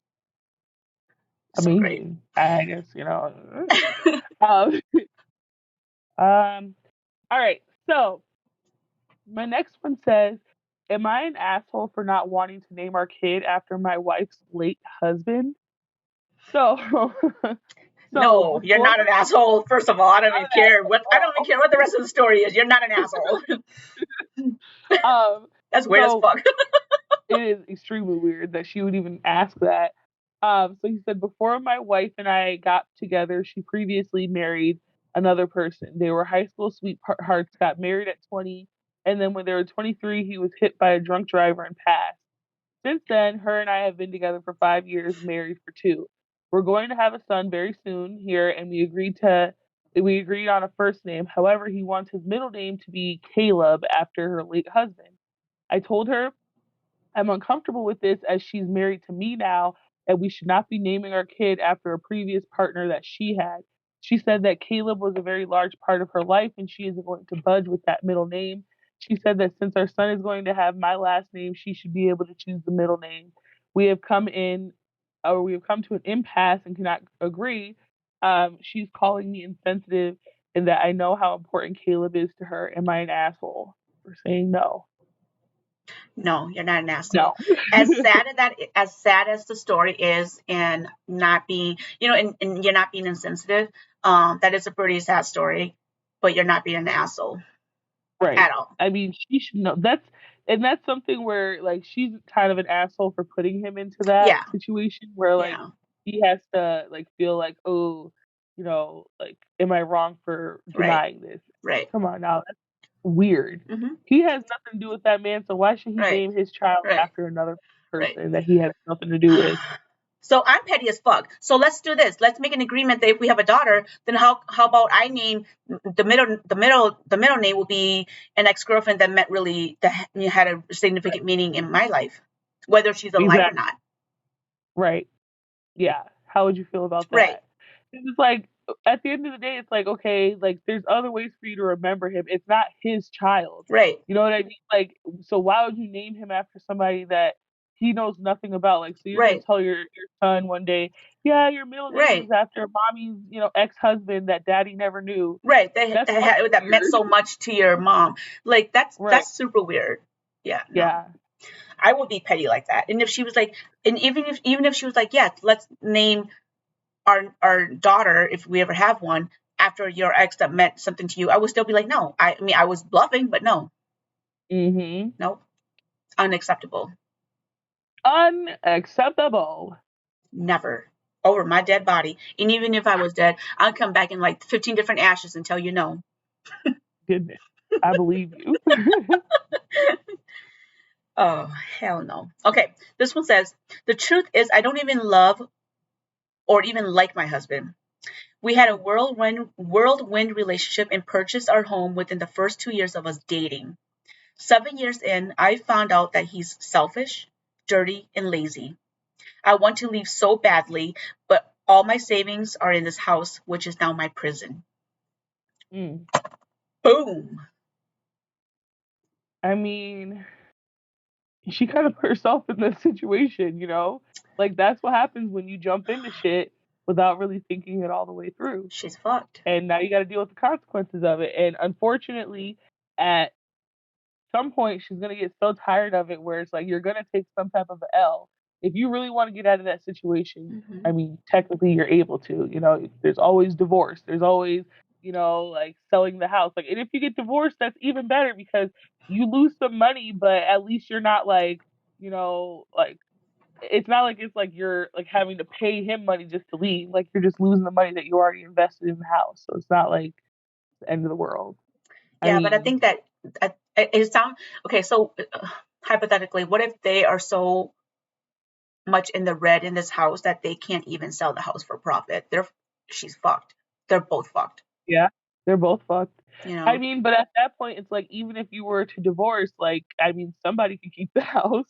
A: so great.
B: amazing. I guess, you know. Um, all right. So my next one says, am I an asshole for not wanting to name our kid after my wife's late husband? So, so
A: No, you're
B: before
A: not an asshole. First of all, I don't
B: I'm
A: even
B: an
A: care what I don't even
B: asshole.
A: care what the rest of the story is. You're not an asshole.
B: Um,
A: That's weird as
B: so
A: fuck.
B: it is extremely weird that she would even ask that. So he said, before my wife and I got together, she previously married another person. They were high school sweethearts, got married at 20, and then when they were 23, he was hit by a drunk driver and passed. Since then, her and I have been together for 5 years, married for two. We're going to have a son very soon here, and we agreed on a first name. However, he wants his middle name to be Caleb after her late husband. I told her I'm uncomfortable with this as she's married to me now, and we should not be naming our kid after a previous partner that she had. She said that Caleb was a very large part of her life and she isn't going to budge with that middle name. She said that since our son is going to have my last name, she should be able to choose the middle name. We have come in, or we have come to an impasse and cannot agree. She's calling me insensitive and that I know how important Caleb is to her. Am I an asshole for saying no?
A: No, you're not an asshole.
B: No.
A: As sad as the story is, and not being, and you're not being insensitive. That is a pretty sad story, but you're not being an asshole
B: Right.
A: at all.
B: I mean, she should know. That's something where, like, she's kind of an asshole for putting him into that
A: Yeah,
B: situation where, like,
A: yeah,
B: he has to, like, feel like, oh, like, am I wrong for
A: right,
B: denying this?
A: right.
B: Come on now, that's weird.
A: Mm-hmm.
B: He has nothing to do with that man, so why should he
A: Right,
B: name his child
A: right,
B: after another
A: right.
B: person that he has nothing to do with?
A: So I'm petty as fuck. So let's do this. Let's make an agreement that if we have a daughter, then how about I name the middle name will be an ex girlfriend that meant really that had a significant meaning in my life, whether she's alive or
B: Exactly.
A: not.
B: Right. Yeah. How would you feel about
A: Right.
B: that? It's like at the end of the day, it's like okay, like there's other ways for you to remember him. It's not his child.
A: Right.
B: You know what I mean? Like, so why would you name him after somebody that he knows nothing about? Like, so you're gonna
A: Right.
B: tell your son one day, yeah, your middle name
A: Right.
B: is after mommy's, ex husband that daddy never knew.
A: Right.
B: That's fucking
A: That meant
B: weird.
A: so much to your mom. Like
B: Right.
A: that's super weird. Yeah. No.
B: Yeah.
A: I would be petty like that. And if she was like, and even if she was like, yeah, let's name our daughter, if we ever have one, after your ex that meant something to you, I would still be like, no. I mean, I was bluffing, but no,
B: Mhm.
A: no, unacceptable.
B: Unacceptable.
A: Never over my dead body. And even if I was dead, I'd come back in like 15 different ashes and tell you no.
B: Goodness. I believe you.
A: Oh, hell no. Okay, this one says, the truth is, I don't even love or even like my husband. We had a whirlwind relationship and purchased our home within the first 2 years of us dating. 7 years in, I found out that he's selfish, dirty, and lazy. I want to leave so badly, but all my savings are in this house, which is now my prison.
B: Mm.
A: Boom.
B: I mean, she kind of put herself in this situation, Like that's what happens when you jump into shit without really thinking it all the way through.
A: She's fucked.
B: And now you got to deal with the consequences of it. And unfortunately, at some point, she's gonna get so tired of it where it's like you're gonna take some type of L. If you really want to get out of that situation,
A: Mm-hmm.
B: I mean, technically you're able to. There's always divorce. There's always, like selling the house. Like, and if you get divorced, that's even better because you lose some money, but at least you're not like, like it's not like it's like you're like having to pay him money just to leave. Like you're just losing the money that you already invested in the house. So it's not like the end of the world. I
A: Yeah, but I
B: mean,
A: think that it sounds okay. So hypothetically, what if they are so much in the red in this house that they can't even sell the house for profit? She's fucked. They're both fucked.
B: yeah, they're both fucked.
A: You
B: I
A: know.
B: mean, but at that point, it's like even if you were to divorce, like I mean, somebody could keep the house.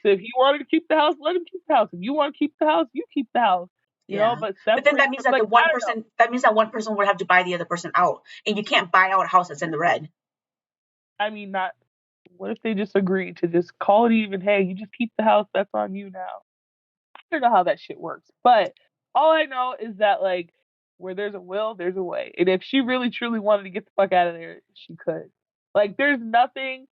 B: So if he wanted to keep the house, let him keep the house. If you want to keep the house, you keep the house.
A: Yeah.
B: But
A: But then
B: separate
A: that means
B: them,
A: that
B: like
A: the
B: I
A: one
B: don't know.
A: person that means that one person would have to buy the other person out. And you can't buy out a house that's in the red.
B: I mean, not. What if they just agree to just call it even? Hey, you just keep the house. That's on you now. I don't know how that shit works, but all I know is that like where there's a will, there's a way. And if she really truly wanted to get the fuck out of there, she could. Like, there's nothing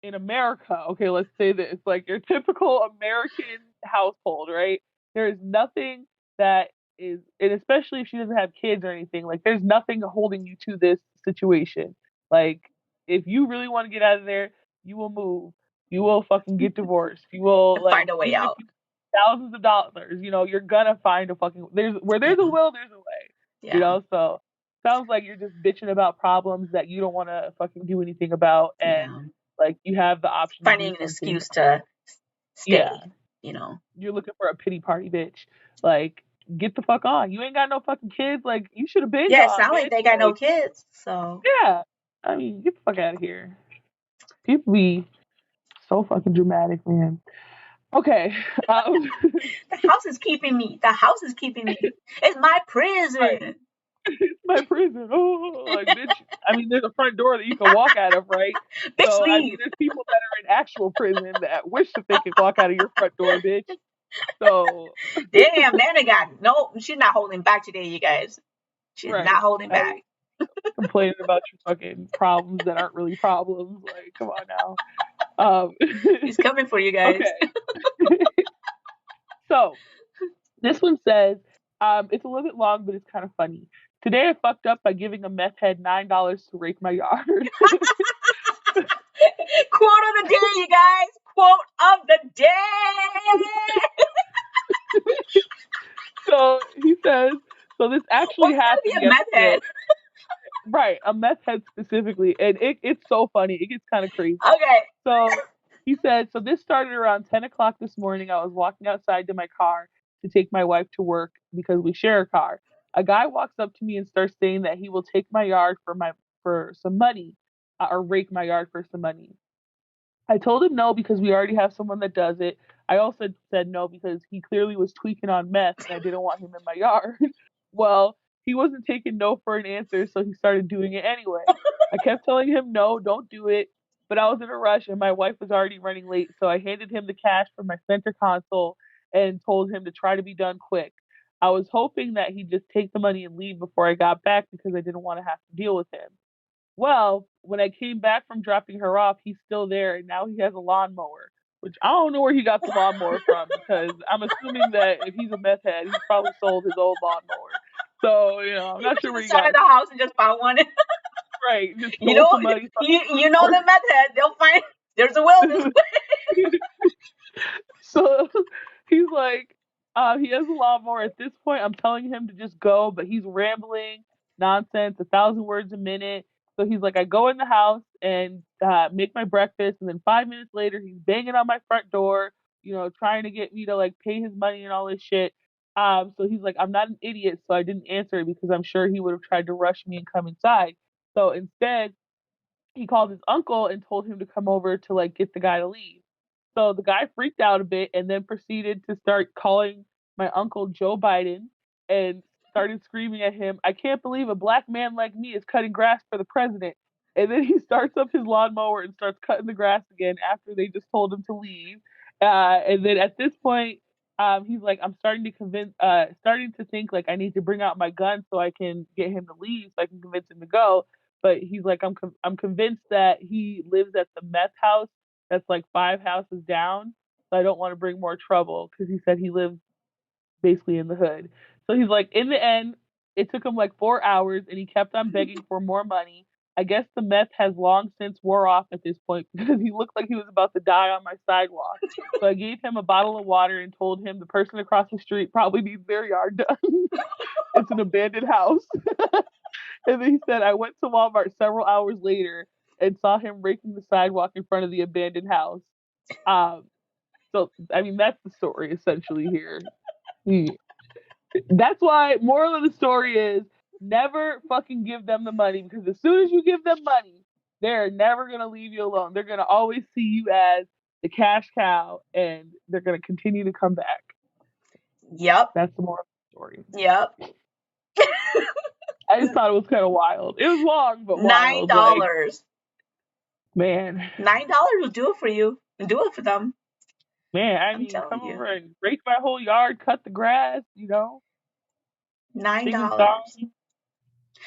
B: in America, okay, let's say this, like your typical American household, right? There's nothing that is, and especially if she doesn't have kids or anything, like there's nothing holding you to this situation. Like, if you really want to get out of there, you will move. You will fucking get divorced. You will, like,
A: Find a way
B: even if
A: out.
B: you thousands of dollars, you're gonna find a fucking, there's a
A: Yeah.
B: will, there's a way,
A: Yeah.
B: so sounds like you're just bitching about problems that you don't want to fucking do anything about, and
A: Yeah.
B: like you have the option to do
A: Finding an
B: something.
A: excuse to
B: Yeah,
A: stay, you know.
B: you're looking for a pity party, bitch. Like, get the fuck on. You ain't got no fucking kids. Like, you should have been
A: Yeah, it
B: gone,
A: sounds like
B: bitch.
A: they got no
B: Like,
A: kids. So
B: yeah. I mean, get the fuck out of here. People be so fucking dramatic, man. Okay. Um,
A: the house is keeping me. The house is keeping me. It's my
B: right.
A: prison.
B: My prison. Oh, like, bitch. I mean, there's a front door that you can walk out of, right?
A: Bitch,
B: So, I mean,
A: leave.
B: there's people that are in actual prison that wish that they could walk out of your front door, bitch. So,
A: Damn, Nana got no. She's not holding back today, you guys. She's
B: right.
A: not holding
B: I
A: back.
B: mean, complaining about your fucking problems that aren't really problems. Like, come on now. Um,
A: She's coming for you guys.
B: okay. So, this one says, it's a little bit long, but it's kind of funny. Today I fucked up by giving a meth head $9 to rake my yard.
A: Quote of the day, you guys. Quote of the day.
B: So he says, so this actually
A: What's gotta be
B: happened
A: a meth
B: yesterday.
A: head?
B: Right, a meth head specifically. And it's so funny. It gets kind of crazy.
A: Okay.
B: So He said, so this started around 10 o'clock this morning. I was walking outside to my car to take my wife to work because we share a car. A guy walks up to me and starts saying that he will take my yard for some money, or rake my yard for some money. I told him no because we already have someone that does it. I also said no because he clearly was tweaking on meth and I didn't want him in my yard. Well, he wasn't taking no for an answer, so he started doing it anyway. I kept telling him no, don't do it, but I was in a rush and my wife was already running late, so I handed him the cash from my center console and told him to try to be done quick. I was hoping that he'd just take the money and leave before I got back because I didn't want to have to deal with him. Well, when I came back from dropping her off, he's still there, and now he has a lawnmower, which I don't know where he got the lawnmower from because I'm assuming that if he's a meth head, he's probably sold his old lawnmower. So, I'm
A: He
B: not
A: went
B: sure
A: to
B: where
A: the
B: he
A: side
B: got
A: of
B: it
A: the house and just found one.
B: right. Just
A: You
B: stole
A: know,
B: some money
A: you know
B: from
A: the meth head. They'll find there's a will this way.
B: So he's like, he has a lawnmower. At this point, I'm telling him to just go, but he's rambling nonsense, 1,000 words a minute. So he's like, I go in the house and make my breakfast, and then 5 minutes later, he's banging on my front door, trying to get me to like pay his money and all this shit. So he's like, I'm not an idiot, so I didn't answer because I'm sure he would have tried to rush me and come inside. So instead, he called his uncle and told him to come over to like get the guy to leave. So the guy freaked out a bit and then proceeded to start calling my uncle Joe Biden and started screaming at him, I can't believe a black man like me is cutting grass for the president. And then he starts up his lawnmower and starts cutting the grass again after they just told him to leave. And then at this point, he's like, I'm starting to think like I need to bring out my gun so I can get him to leave, so I can convince him to go. But he's like, I'm convinced that he lives at the meth house that's like 5 houses down. So I don't want to bring more trouble because he said he lives basically in the hood. So he's like, in the end, it took him like 4 hours and he kept on begging for more money. I guess the meth has long since wore off at this point because he looked like he was about to die on my sidewalk. So I gave him a bottle of water and told him the person across the street probably needs their yard done. It's an abandoned house. And then he said, I went to Walmart several hours later and saw him raking the sidewalk in front of the abandoned house. Um, so, I mean, that's the story essentially here. He, that's why, moral of the story is never fucking give them the money because as soon as you give them money, they're never going to leave you alone. They're going to always see you as the cash cow and they're going to continue to come back.
A: Yep.
B: That's the moral of the story.
A: Yep.
B: I just thought it was kind of wild. It was long, but
A: $9.
B: wild. Like, man.
A: $9 will do it for you and do it for them.
B: Man, I
A: I'm
B: mean,
A: telling
B: come
A: you.
B: over and rake my whole yard, cut the grass, singing
A: $9.
B: songs.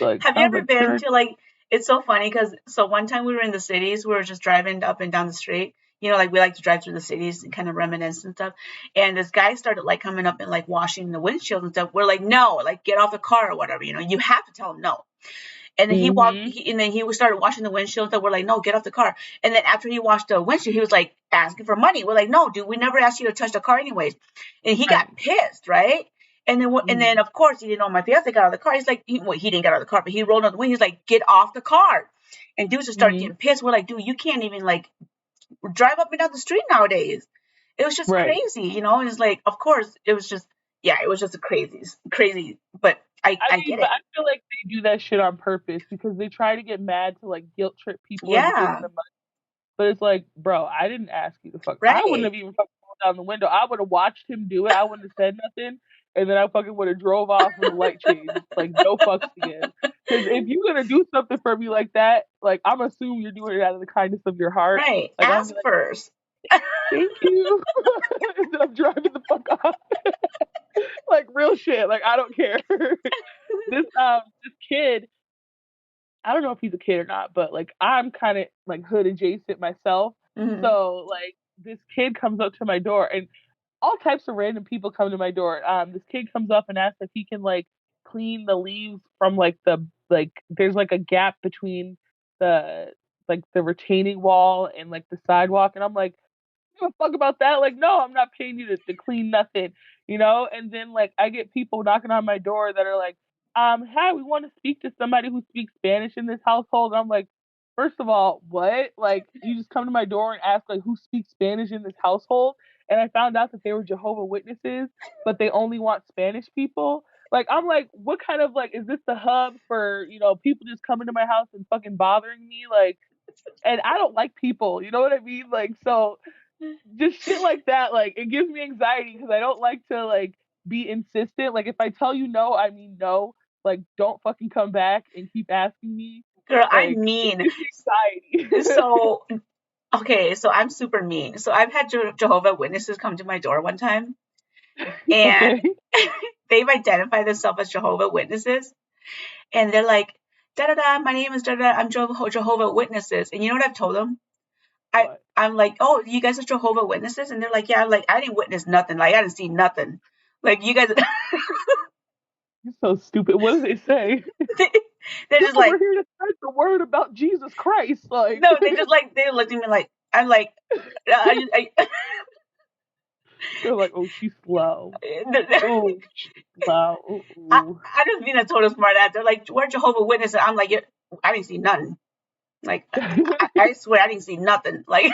B: Like,
A: Have you
B: sounds
A: ever
B: like
A: been
B: church.
A: to like? It's so funny because one time we were in the cities, we were just driving up and down the street. Like we like to drive through the cities and kind of reminisce and stuff. And this guy started like coming up and like washing the windshield and stuff. We're like, no, like get off the car or whatever. You have to tell him no. And then
B: Mm-hmm.
A: and then he started washing the windshield. So we're like, no, get off the car. And then after he washed the windshield, he was like asking for money. We're like, no, dude, we never asked you to touch the car anyways. And he got
B: Right.
A: pissed, right? And then
B: Mm-hmm.
A: of course, my fiance got out of the car. He's like, he didn't get out of the car, but he rolled out the window. He's like, get off the car. And dudes just started
B: Mm-hmm.
A: getting pissed. We're like, dude, you can't even like drive up and down the street nowadays. It was just
B: Right.
A: crazy. And it's like, of course, it was just, yeah, it was just a crazy. But
B: I
A: I
B: mean,
A: get
B: but
A: it.
B: I feel like they do that shit on purpose because they try to get mad to like guilt trip people into giving
A: Yeah,
B: them money. But it's like, bro, I didn't ask you to fuck. I wouldn't
A: right,
B: have even fucking rolled down the window. I would have watched him do it. I wouldn't have said nothing, and then I fucking would have drove off when the light changed. Like no fucks to give. Because if you're gonna do something for me like that, like I'm assuming you're doing it out of the kindness of your heart.
A: right.
B: Like I'm
A: Ask
B: gonna be like,
A: first.
B: thank you, and then I'm driving the fuck off. Like real shit. Like I don't care. This kid, I don't know if he's a kid or not, but like I'm kind of like hood adjacent myself.
A: Hmm.
B: So like this kid comes up to my door and all types of random people come to my door. This kid comes up and asks if he can like clean the leaves from like there's like a gap between the the retaining wall and like the sidewalk, and I'm like, give a fuck about that. Like, no, I'm not paying you to clean nothing. And then like I get people knocking on my door that are like, hi, we want to speak to somebody who speaks Spanish in this household. And I'm like, first of all, what? Like, you just come to my door and ask, like, who speaks Spanish in this household? And I found out that they were Jehovah Witnesses, but they only want Spanish people. Like, I'm like, what kind of, like, is this the hub for, people just coming to my house and fucking bothering me? Like, and I don't like people, you know what I mean? Like, so just shit like that, like, it gives me anxiety because I don't like to, like, be insistent. Like, if I tell you no, I mean no. Like, don't fucking come back and keep asking me.
A: Girl, I'm
B: Like, it
A: mean.
B: gives me anxiety.
A: So, okay, so I'm super mean. So I've had Jehovah Witnesses come to my door one time, and
B: Okay.
A: they've identified themselves as Jehovah Witnesses, and they're like, da da da, my name is da da, I'm Jehovah Witnesses. And you know what I've told them?
B: What?
A: I'm like, oh, you guys are Jehovah Witnesses? And they're like, yeah. I'm like, I didn't witness nothing. Like, I didn't see nothing. Like, you guys,
B: You're so stupid. What do they say?
A: they're
B: No,
A: just
B: we're
A: like,
B: here to spread the word about Jesus Christ. Like,
A: no, they just like, they looked at me like, I'm like,
B: they're like, oh, she's slow.
A: I,
B: Oh, she's slow.
A: I
B: Ooh.
A: just being a total smart ass. They're like, we're Jehovah Witnesses. I'm like, I didn't see nothing. Like, I swear I didn't see nothing. Like, and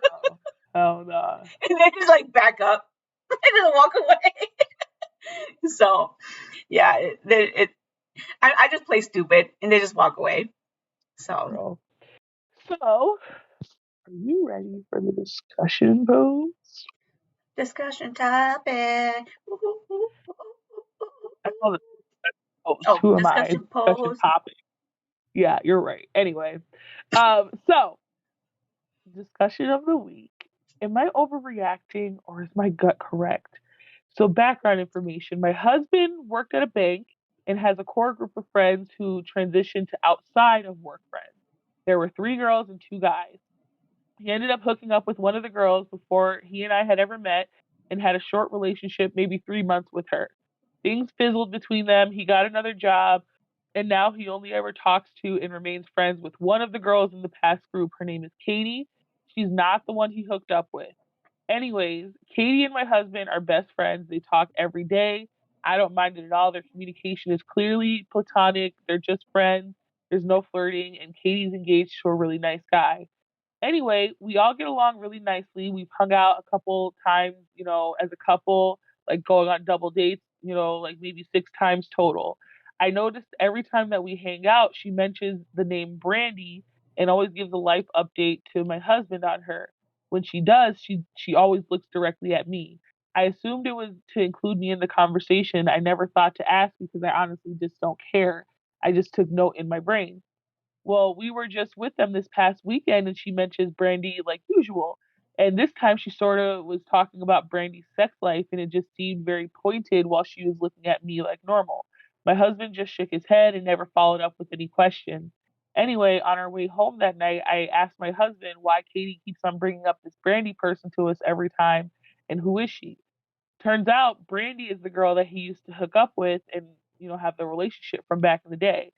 B: Oh, hell nah.
A: they just like back up and just walk away. So, yeah, I just play stupid and they just walk away. So,
B: Girl. So, are you ready for the discussion pose?
A: discussion topic.
B: I call it pose.
A: Oh,
B: Who am I?
A: discussion
B: Discussion
A: pose.
B: topic. Yeah, you're right. Anyway, so discussion of the week. Am I overreacting or is my gut correct? So, background information: my husband worked at a bank and has a core group of friends who transitioned to outside of work friends. There were three girls and two guys. He ended up hooking up with one of the girls before he and I had ever met and had a short relationship, maybe 3 months with her. Things fizzled between them. He got another job, and now he only ever talks to and remains friends with one of the girls in the past group. Her name is Katie. She's not the one he hooked up with. Anyways, Katie and my husband are best friends. They talk every day. I don't mind it at all. Their communication is clearly platonic. They're just friends. There's no flirting, and Katie's engaged to a really nice guy. Anyway, we all get along really nicely. We've hung out a couple times, as a couple, like going on double dates, like maybe 6 times total. I noticed every time that we hang out, she mentions the name Brandi and always gives a life update to my husband on her. When she does, she always looks directly at me. I assumed it was to include me in the conversation. I never thought to ask because I honestly just don't care. I just took note in my brain. Well, we were just with them this past weekend and she mentions Brandy like usual. And this time she sort of was talking about Brandy's sex life and it just seemed very pointed while she was looking at me like normal. My husband just shook his head and never followed up with any questions. Anyway, on our way home that night, I asked my husband why Katie keeps on bringing up this Brandy person to us every time and who is she? Turns out Brandy is the girl that he used to hook up with and, have the relationship from back in the day.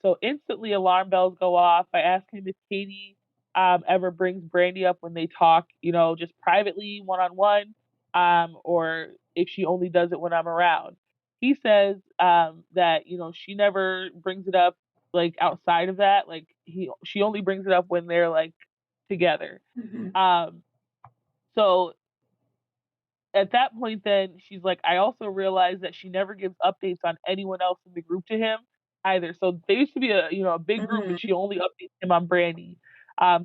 B: So instantly alarm bells go off. I ask him if Katie ever brings Brandy up when they talk, just privately, one on one, or if she only does it when I'm around. He says that, she never brings it up like outside of that. Like she only brings it up when they're like together.
A: Mm-hmm.
B: Um, so at that point then she's like, I also realized that she never gives updates on anyone else in the group to him either. So they used to be a big group, but
A: Mm-hmm.
B: she only updates him on Brandy.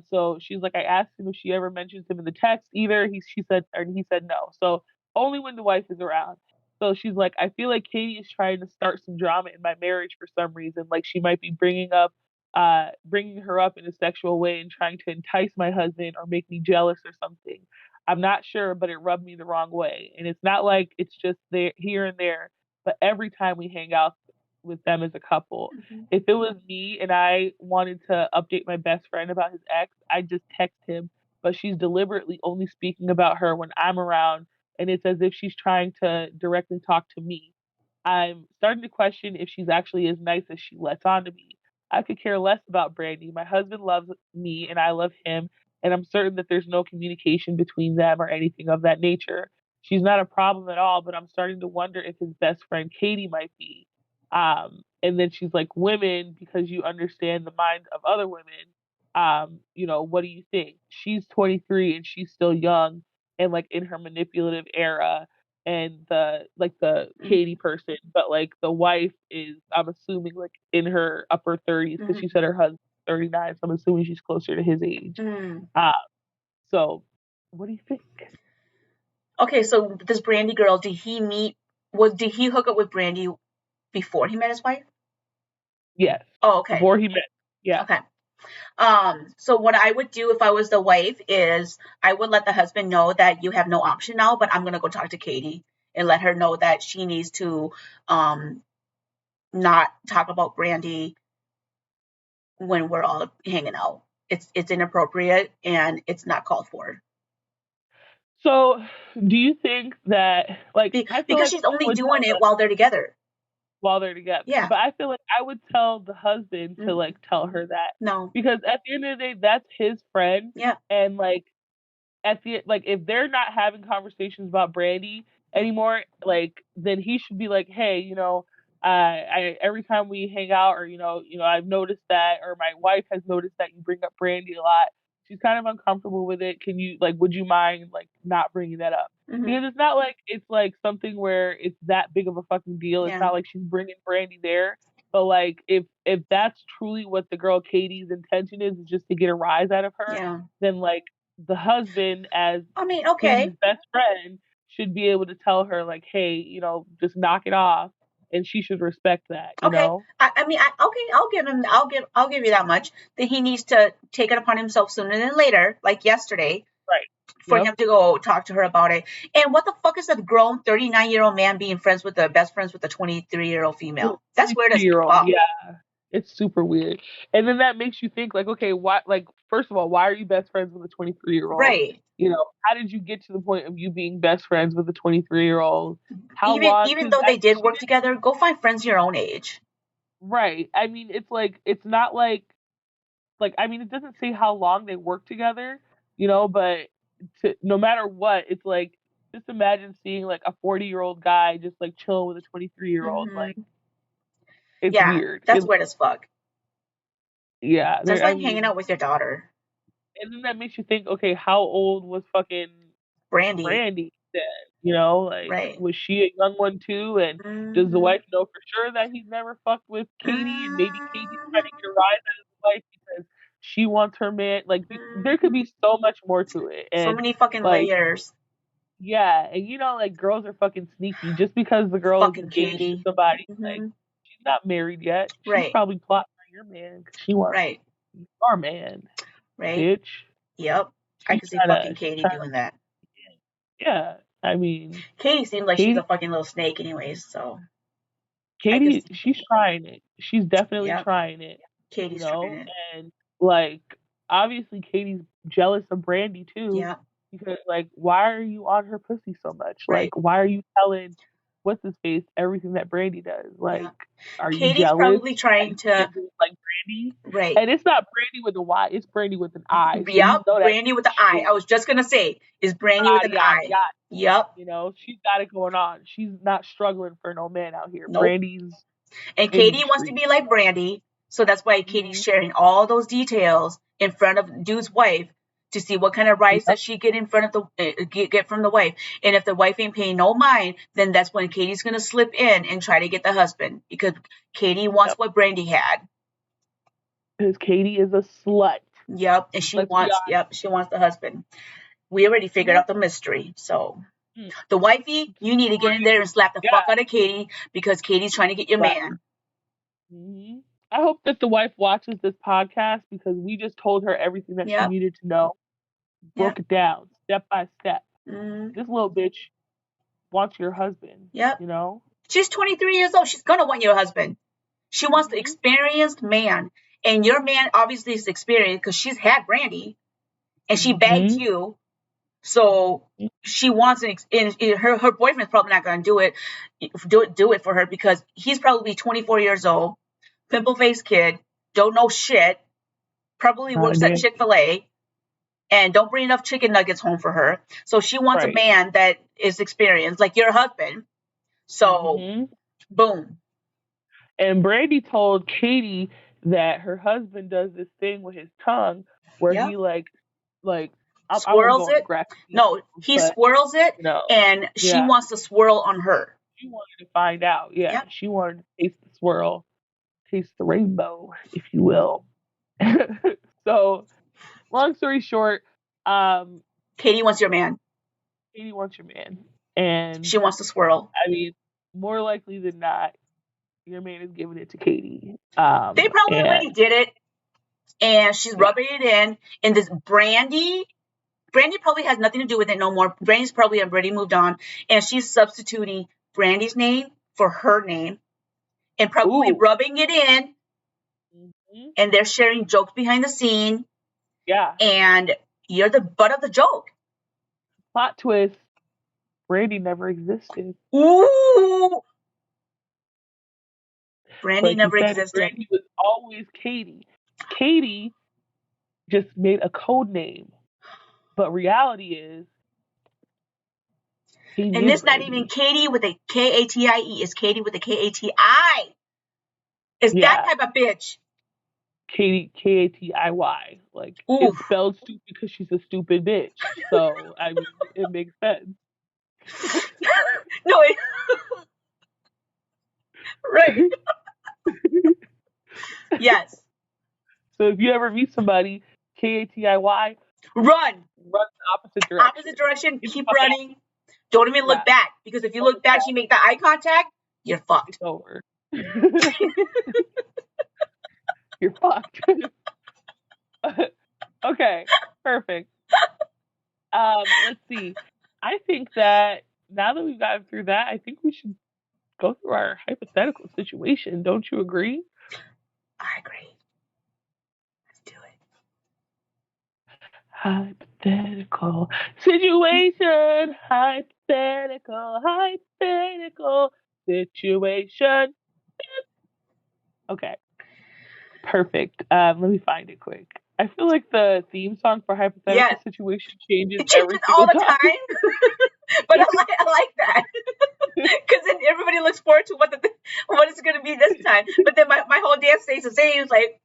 B: So she's like, I asked him if she ever mentions him in the text either. He said no. So only when the wife is around. So she's like, I feel like Katie is trying to start some drama in my marriage for some reason. Like she might be bringing her up in a sexual way and trying to entice my husband or make me jealous or something. I'm not sure, but it rubbed me the wrong way. And it's not like it's just there here and there, but every time we hang out with them as a couple,
A: Mm-hmm.
B: if it was me and I wanted to update my best friend about his ex, I'd just text him. But she's deliberately only speaking about her when I'm around, and it's as if she's trying to directly talk to me. I'm starting to question if she's actually as nice as she lets on to me. I could care less about Brandy. My husband loves me and I love him, and I'm certain that there's no communication between them or anything of that nature. She's not a problem at all, but I'm starting to wonder if his best friend Katie might be. And then she's like, women, because you understand the mind of other women, what do you think? She's 23 and she's still young and like in her manipulative era, and the Katie person, but like the wife is, I'm assuming, like in her upper 30s, because she said her husband's 39, so I'm assuming she's closer to his age. So what do you think?
A: Okay, so this Brandi girl, did he hook up with Brandi before he met his wife?
B: Yes.
A: Oh, okay.
B: Before he met. Yeah.
A: Okay. So what I would do if I was the wife is I would let the husband know that you have no option now, but I'm gonna go talk to Katie and let her know that she needs to not talk about Brandi when we're all hanging out. It's inappropriate and it's not called for.
B: So, do you think that, like, I feel
A: Because
B: like
A: she's
B: I
A: only
B: would
A: doing
B: tell
A: it while they're together.
B: while they're together,
A: Yeah.
B: but I feel like I would tell the husband to like tell her that,
A: No.
B: because at the end of the day, that's his friend,
A: Yeah.
B: and like if they're not having conversations about Brandi anymore, like then he should be like, hey, I every time we hang out, or I've noticed that, or my wife has noticed that you bring up Brandi a lot. She's kind of uncomfortable with it. Can you, like, would you mind like not bringing that up? Because it's not like it's like something where it's that big of a fucking deal. It's not like she's bringing Brandi there. But like if that's truly what the girl Katie's intention is just to get a rise out of her, then like the husband, as Katie's best friend, should be able to tell her like, hey, just knock it off, and she should respect that.
A: Okay. I'll give you that much. That he needs to take it upon himself sooner than later, like yesterday,
B: Right.
A: For him to go talk to her about it. And what the fuck is a grown 39-year-old man being friends with the best friends with a 23-year-old female? That's weird as fuck.
B: Yeah. It's super weird. And then that makes you think like, okay, why, like, first of all, why are you best friends with a 23-year-old?
A: Right.
B: How did you get to the point of you being best friends with a 23-year-old? How long?
A: Even though they did work together, go find friends your own age.
B: Right. I mean, it's like, it's not like I mean, it doesn't say how long they work together, but no matter what, it's like, just imagine seeing like a 40-year-old guy just like chilling with a 23-year-old. Like, it's weird.
A: That's weird as fuck.
B: Yeah.
A: That's like hanging out with your daughter.
B: And then that makes you think, okay, how old was fucking Brandi then? Was she a young one too? And does the wife know for sure that he's never fucked with Katie? And maybe Katie's trying to get a rise out of the wife because she wants her man. Like, there could be so much more to it. And
A: so many fucking layers.
B: Yeah, and like, girls are fucking sneaky. Just because the girl is engaged to somebody, like, she's not married yet. She's probably plotting on your man because she wants our man. Bitch.
A: Yep. I can see fucking Katie doing that.
B: Yeah, I mean,
A: Katie seems like she's a fucking little snake anyways, so.
B: Katie, she's trying it. She's definitely trying it.
A: Katie's trying it.
B: And like, obviously Katie's jealous of Brandi too.
A: Yeah.
B: Because like, why are you on her pussy so much? Like, why are you telling what's his face everything that Brandi does? Like, are you jealous?
A: Probably trying to
B: like Brandi.
A: Right.
B: And it's not Brandi with a Y, it's Brandi with an I. So
A: yep, Brandi with the I. I was just gonna say, is Brandi with an I. Yep.
B: She's got it going on. She's not struggling for no man out here.
A: Nope.
B: Brandi's
A: and Katie wants to be like Brandi, so that's why Katie's sharing all those details in front of dude's wife to see what kind of rights that she get in front of the get from the wife. And if the wife ain't paying no mind, then that's when Katie's gonna slip in and try to get the husband, because Katie wants what Brandi had.
B: Because Katie is a slut.
A: Yep, and she wants the husband. We already figured out the mystery. So the wifey, you need to get in there and slap the fuck out of Katie, because Katie's trying to get your man.
B: I hope that the wife watches this podcast, because we just told her everything that she needed to know. Broke it down step by step. This little bitch wants your husband.
A: Yep.
B: She's
A: 23 years old. She's gonna want your husband. She wants the experienced man, and your man obviously is experienced because she's had Brandi, and she bagged you. So she wants and her boyfriend's probably not gonna do it for her, because he's probably 24 years old, pimple faced kid, don't know shit, probably works at Chick-fil-A, and don't bring enough chicken nuggets home for her. So she wants a man that is experienced, like your husband. So boom.
B: And Brandi told Kati that her husband does this thing with his tongue where
A: Yep.
B: he like I won't
A: Swirls
B: go into
A: it.
B: graphic
A: No,
B: details,
A: he
B: but
A: swirls it,
B: you know,
A: and she
B: yeah,
A: wants to swirl on her.
B: she wanted to find out. Yeah,
A: Yep.
B: she wanted to taste the swirl, taste the rainbow, if you will. So, long story short, um,
A: Kati wants your man.
B: Kati wants your man, and
A: She wants to swirl.
B: I mean, more likely than not, your man is giving it to Kati.
A: They probably
B: And
A: already did it, and she's
B: yeah,
A: rubbing it in. And this Brandi, Brandi probably has nothing to do with it no more. Brandi's probably already moved on, and she's substituting Brandi's name for her name, and probably
B: ooh,
A: rubbing it in.
B: hmm,
A: And they're sharing jokes behind the scene,
B: yeah.
A: and you're the butt of the joke.
B: Plot twist: Brandi never existed.
A: Ooh, Brandi
B: Like you
A: never
B: said,
A: existed.
B: Brandi was always Kati. Kati just made a code name, but reality is Kati
A: And
B: is
A: it's not even
B: Brandi.
A: Katie with a Katie, it's Katie with a Kati. It's that
B: Yeah,
A: type of bitch.
B: Kati, Katiy. Like
A: Ooh.
B: it's spelled stupid because she's a stupid bitch. So I mean, it makes sense.
A: No, right. Yes.
B: So if you ever meet somebody, Katiy,
A: Run.
B: run the opposite direction.
A: Opposite direction.
B: Get the
A: Keep
B: fuck out.
A: running. Don't even
B: Yeah,
A: look back. Because if you
B: don't
A: look
B: look
A: back,
B: back.
A: you make that eye contact, you're
B: It's
A: fucked.
B: over. You're fucked. Okay, perfect. Let's see. I think that now that we've gotten through that, I think we should go through our hypothetical situation. Don't you agree?
A: I agree. Let's do it.
B: Hypothetical situation. Hypothetical situation. Okay, perfect. Let me find it quick. I feel like the theme song for hypothetical
A: Yes.
B: situation changes
A: It
B: every
A: changes all
B: single
A: the
B: time.
A: time. But I like that. Because then everybody looks forward to what it's going to be this time. But then my whole dance stays the same. It's like,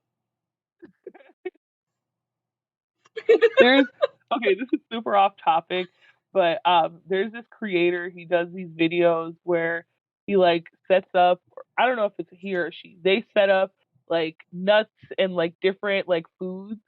B: There's okay, this is super off topic, but there's this creator, he does these videos where he like sets up, I don't know if it's a he or a she. They set up like nuts and like different like foods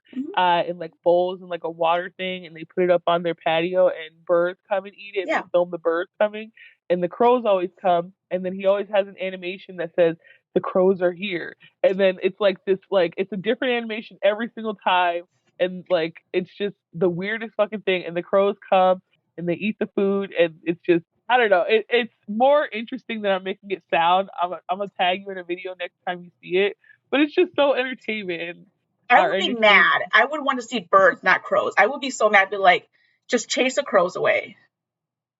B: in like bowls and like a water thing, and they put it up on their patio, and birds come and eat it, and
A: yeah.
B: they film the birds coming, and the crows always come, and then he always has an animation that says the crows are here, and then it's like this, like it's a different animation every single time, and like it's just the weirdest fucking thing, and the crows come and they eat the food, and it's just, I don't know, it's more interesting than I'm making it sound. I'm gonna tag you in a video next time you see it, but it's just so entertainment
A: I
B: or
A: would be
B: entertaining.
A: mad. I would want to see birds, not crows. I would be so mad, be like, just chase the crows away.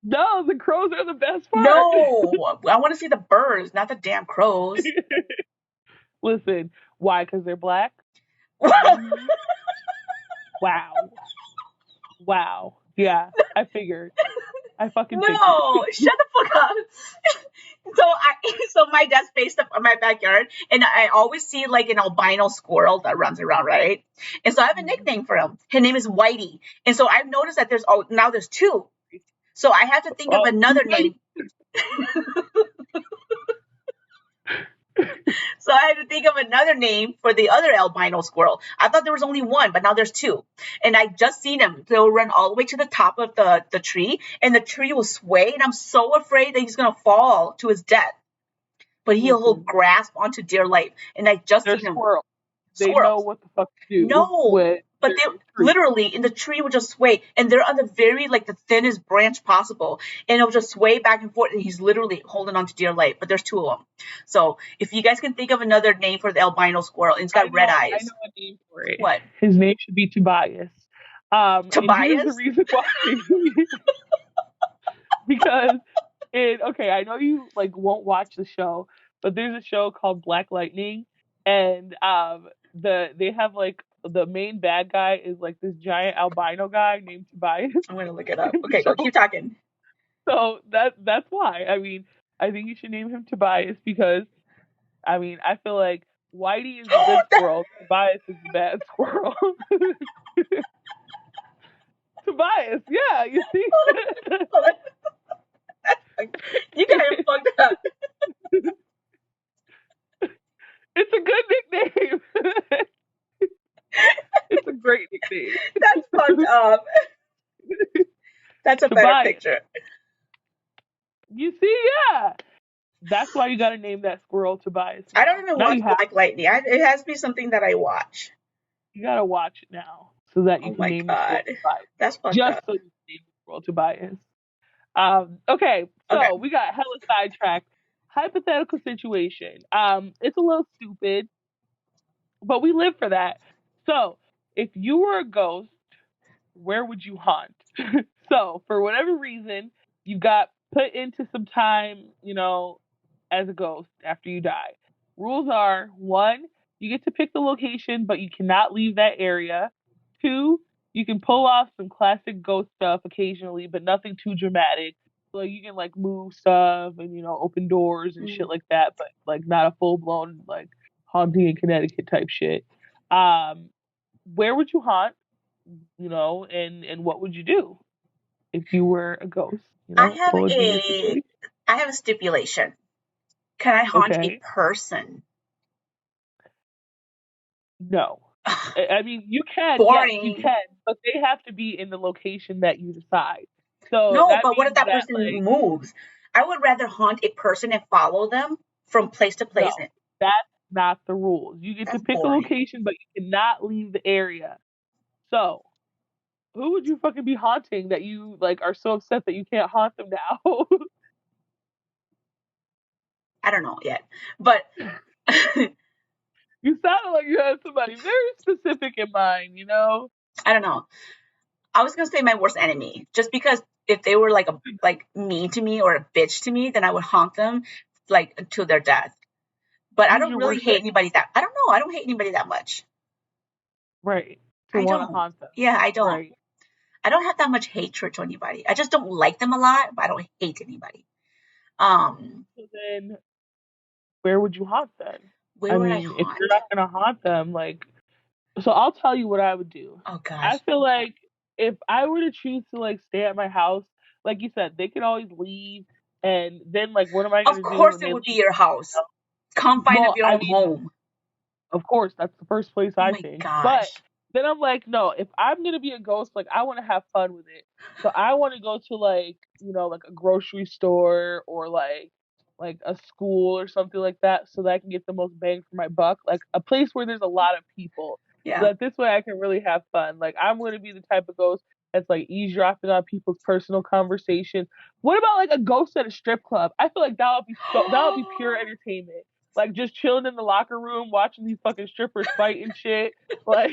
B: No, the crows are the best part.
A: No, I want to see the birds, not the damn crows.
B: Listen, why? Because they're black.
A: No,
B: hmm Wow, wow, yeah, I figured. I fucking figured.
A: shut the fuck up. So my dad's based up on my backyard, and I always see like an albino squirrel that runs around, right? And so I have a nickname for him. His name is Whitey, and so I've noticed that now there's two. So I have to think of
B: Oh,
A: another name. So I had to think of another name for the other albino squirrel. I thought there was only one, but now there's two. And I just seen him. They'll run all the way to the top of the tree, and the tree will sway. And I'm so afraid that he's gonna fall to his death. But he'll
B: listen,
A: grasp onto dear life. And I just
B: they're
A: seen him.
B: squirrels. They know
A: Squirrels.
B: what the fuck to do
A: No,
B: when
A: but
B: they're
A: they
B: in the tree.
A: literally in the tree will just sway, and they're on the very like the thinnest branch possible, and it'll just sway back and forth, and he's literally holding on to dear life. But there's two of them. So if you guys can think of another name for the albino squirrel, and it's got red
B: I
A: eyes.
B: know a name for it.
A: What?
B: His name should be Tobias. And here's the
A: Tobias?
B: reason why. Because okay, I know you like won't watch the show, but there's a show called Black Lightning, and they have like the main bad guy is like this giant albino guy named Tobias
A: I'm gonna look it up.
B: in the
A: Okay, go
B: show.
A: keep talking.
B: So that's why. I mean, I think you should name him Tobias because I mean, I feel like Whitey is the good squirrel, Tobias is the bad squirrel. Tobias, yeah, you see?
A: You got him fucked up.
B: It's a good nickname. It's a great nickname.
A: That's fucked up. That's a better
B: Tobias.
A: picture.
B: You see, yeah. That's why you got to name that squirrel Tobias.
A: I don't even
B: Now
A: watch
B: you have
A: Black Lightning. It has to be something that I watch.
B: you got to watch it now so that you
A: Oh
B: can
A: my
B: name the squirrel
A: god,
B: Tobias.
A: that's fucked
B: Just
A: up.
B: so you can name the squirrel Tobias. Okay,
A: Okay.
B: so we got hella sidetracked. Hypothetical situation. It's a little stupid, but we live for that. So, if you were a ghost, where would you haunt? So, for whatever reason, you got put into some time, as a ghost after you die. Rules are one, you get to pick the location, but you cannot leave that area. Two, you can pull off some classic ghost stuff occasionally, but nothing too dramatic. So you can like move stuff and open doors and shit
A: Mm.
B: like that, but like not a full blown like haunting in Connecticut type shit. Um, where would you haunt? And what would you do if you were a ghost?
A: I have
B: What would be your
A: a
B: situation?
A: I have a stipulation. Can I haunt a
B: Okay.
A: person?
B: No. I mean, you can, yes, you
A: Boring.
B: can, but they have to be in the location that you decide. So
A: No,
B: that
A: but what if
B: means
A: that
B: that,
A: person
B: like,
A: moves? I would rather haunt a person and follow them from place to
B: no,
A: place.
B: that's not the rules. You get to
A: That's
B: pick a
A: boring.
B: location, but you cannot leave the area. So, who would you fucking be haunting that you, like, are so upset that you can't haunt them now?
A: I don't know yet, but I
B: You sounded like you had somebody very specific in mind.
A: don't know. I was gonna say my worst enemy, just because if they were like mean to me or a bitch to me, then I would haunt them like until their death. But I
B: Who's
A: don't
B: your
A: really
B: worst
A: hate
B: enemy?
A: anybody that I don't know. I don't hate anybody that much.
B: Right. To
A: I
B: want to
A: don't.
B: haunt them.
A: Yeah, I don't.
B: Right.
A: I don't have that much hatred to anybody. I just don't like them a lot, but I don't hate anybody.
B: So then, where would you haunt then? I
A: Where would I
B: mean, if you're
A: haunt?
B: not gonna haunt them, like, so I'll tell you what I would do.
A: Oh
B: I
A: gosh.
B: feel like if I were to choose to like stay at my house, like you said, they can always leave, and then like, what am I
A: Of
B: gonna do
A: course
B: when
A: it
B: they
A: would be
B: leave?
A: your house. Confine of
B: Well,
A: your
B: I
A: own
B: mean,
A: home.
B: of course, that's the first place
A: Oh
B: I
A: my
B: think. But
A: gosh.
B: then I'm like, no, if I'm gonna be a ghost, like I want to have fun with it. So I want to go to like, like a grocery store or like a school or something like that, so that I can get the most bang for my buck. Like a place where there's a lot of people, so
A: Yeah.
B: that this way I can really have fun. Like I'm gonna be the type of ghost that's like eavesdropping on people's personal conversations. What about like a ghost at a strip club? I feel like that would be pure entertainment, like just chilling in the locker room watching these fucking strippers fight and shit. Like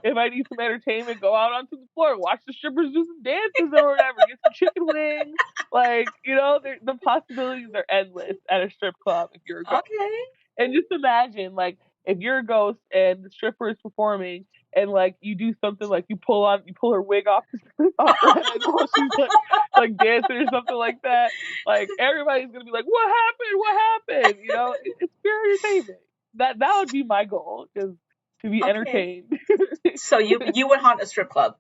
B: if I need some entertainment, go out onto the floor, watch the strippers do some dances or whatever, get some chicken wings. Like, the possibilities are endless at a strip club if you're a ghost.
A: Okay.
B: And just imagine, like, if you're a ghost and the stripper is performing and like you do something like you pull her wig off her head while she's like dancing or something like that. Like everybody's gonna be like, "What happened? What happened?" It's pure entertainment. That would be my goal, is to be
A: Okay.
B: entertained.
A: So you would haunt a strip club.